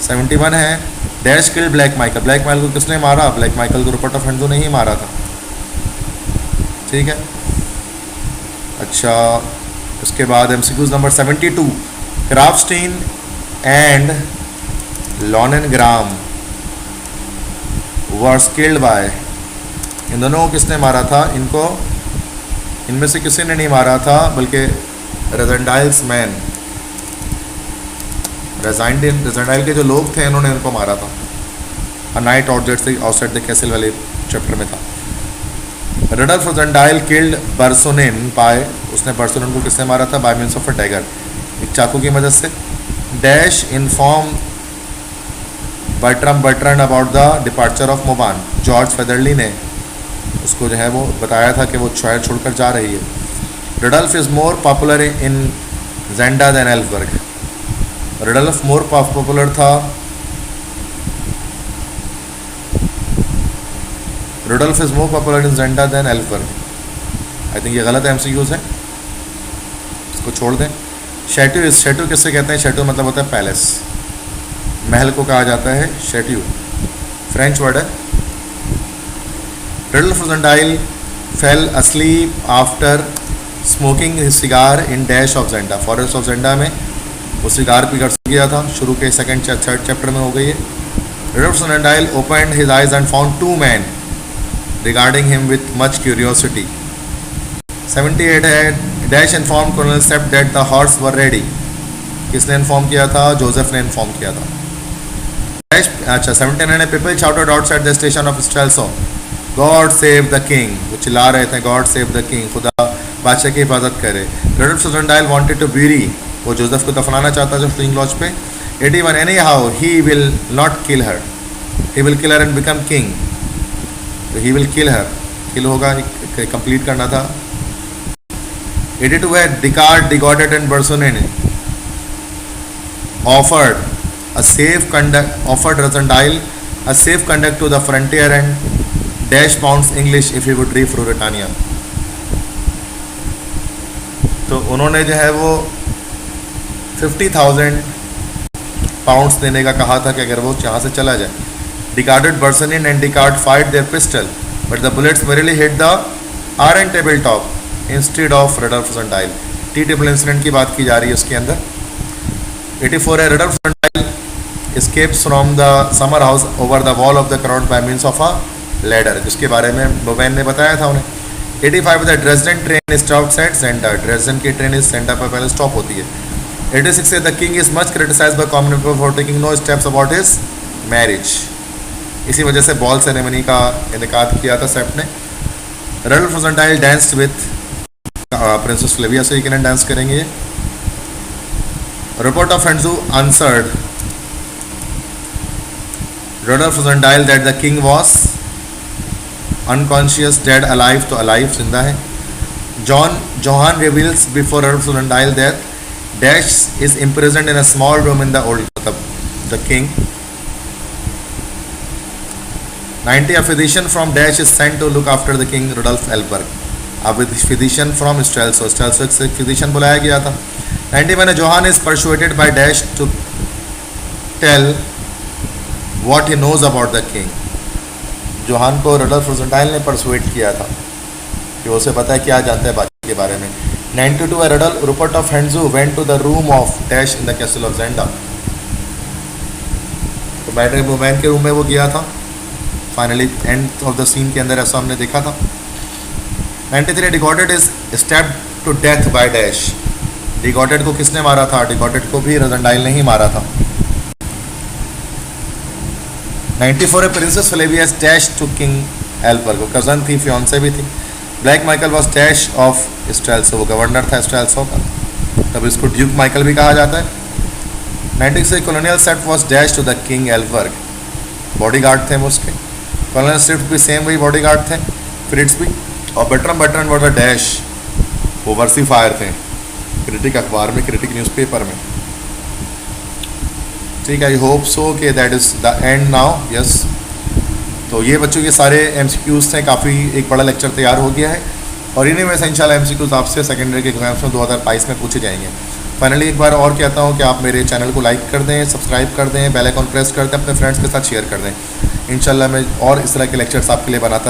71 है dash killed Black Michael, Black Michael को किसने मारा? ब्लैक माइकल को रिपोर्ट ऑफ हेंजो ने ही मारा था, ठीक है। अच्छा, उसके बाद MCQs number 72, Krafstein and Lauengram were killed by, इन दोनों को किसने मारा था? इनको इनमें से किसी ने नहीं मारा था, बल्कि रेजेंडाइल्स मैन, रेजेंडाइल के जो लोग थे इन्होंने इनको मारा था। A night outside the castle वाले चैप्टर में था। रडल्फ रेजेंडाइल किल्ड बर्सोनिन पाए, उसने बर्सोनिन को किसने मारा था? By means of a dagger, एक चाकू की मदद से। Dash inform Bertram about the departure of Mauban, George Featherly ने उसको जो है वो बताया था कि वो शहर छोड़कर जा रही है। Rudolf is more popular in Zenda than Elphberg, Rudolf more popular था, Rudolf is more popular in Zenda than Elphberg. I think ये गलत एमसीक्यूज है, इसको छोड़ दें। शैट्यू किससे कहते हैं? शैट्यू मतलब होता है पैलेस, महल को कहा जाता है शैट्यू, फ्रेंच वर्ड है। Rudolf Rassendyll fell asleep after smoking his cigar in dash of Zenda, forest of Zenda में वो सिगार पीकर सो गया था, शुरू के सेकंड थर्ड चैप्टर में हो गई है। Rudolf Rassendyll opened his eyes and found two man regarding him with much curiosity. 78 है dash inform colonel Sapt that the horse were ready, किसने इन्फॉर्म किया था? जोसेफ ने इन्फॉर्म किया था। डैश अच्छा 79 है people shouted outside the station of Strelsau God save the king, वो चिल्ला रहे थे गॉड सेव द किंग, खुदा बादशाह की हिफाजत करे। रडल्फ रेजेंडाइल वांटेड टू बुरी, वो जोसेफ को दफनाना चाहता था स्प्रिंग लॉज पे। 81 anyhow he will not kill her, he will kill her and become king, he will kill her, kill होगा कंप्लीट करना था। 82 है Detchard De Gautet and Bersonin offered Rezendile a safe conduct to the frontier and dash pounds English if he would leave Ruritania। तो उन्होंने जो है वो 50,000 pounds देने का कहा था कि अगर वो यहाँ से चला जाए। Discarded Bersonin and Descartes fired their pistol, but the bullets merely hit the iron tabletop instead of Rudolf Rezendile। Tea table incident की बात की जा रही है उसके अंदर। 84 है Rudolf Rezendile escapes from the summer house over the wall of the crowd by means of a ladder, जिसके बारे में बोबैन ने बताया था उन्हें। 85 the Dresden train stops at centre, Dresden की ट्रेन इस सेंटर पर पहले स्टॉप होती है। 86 the king is much criticised by common people for taking no steps about his marriage, इसी वजह से बॉल सेरेमनी का इनेकाद किया था सेप्ट ने। Rudolf Rassendyll danced with princess Flavia, से यकीनन डांस करेंगे। Rupert of Hentzau answered Rudolf Rezendile that the king was unconscious, dead, alive, तो alive जिंदा है। Johann reveals before Rudolf Rezendile that Dash is imprisoned in a small room in the old the king। 90 a physician from Dash is sent to look after the king Rudolf Elberg, अब physician from Strelso से physician बुलाया गया था। 91 Johann is persuaded by Dash to tell what he knows about the king, Johann को Rudolf रेजेंडाइल ने persuade किया था कि उसे पता है क्या जानता है बादशाह के बारे में। 92 Rudolf Rupert of Hentzau went to the room of dash in the castle of Zenda, तो बैटरी वुमैन के रूम में वो गया था। Finally end of the scene के अंदर ऐसा हमने देखा था। 93 De Gautet is stabbed to death by dash, De Gautet को किसने मारा था? डिगॉटेड को भी रेजेंडाइल ने ही मारा था। 94 princess Flavia dash to king Elphberg, वो कज़न थी, फियांसे भी थी। Black Michael was dash of Strelsau, वो गवर्नर था स्टेल्सो का, तब इसको ड्यूक माइकल भी कहा जाता है। 96 colonel Sapt was dash to the king Elphberg, bodyguard थे वो उसके। कॉलोनियल स्विफ्ट भी सेम वही बॉडीगार्ड थे, फ्रिट्स भी। और बटरन वर द डैश, वो वर्सीफायर थे, क्रिटिक अखबार में, क्रिटिक न्यूज़पेपर में। ठीक है, आई होप सो कि that is the end now. Yes, तो ये बच्चों ये सारे MCQs थे, काफ़ी एक बड़ा लेक्चर तैयार हो गया है और इन्हीं में से इंशाल्लाह MCQs आपसे सेकेंडरी के एग्जाम्स में 2022 में पूछे जाएंगे। फाइनली एक बार और कहता हूँ कि आप मेरे चैनल को लाइक कर दें, सब्सक्राइब कर दें, बेल आइकन प्रेस कर दें, अपने फ्रेंड्स के साथ शेयर कर दें। इंशाल्लाह मैं और इस तरह के लेक्चर्स आपके लिए बनाता रहूँ।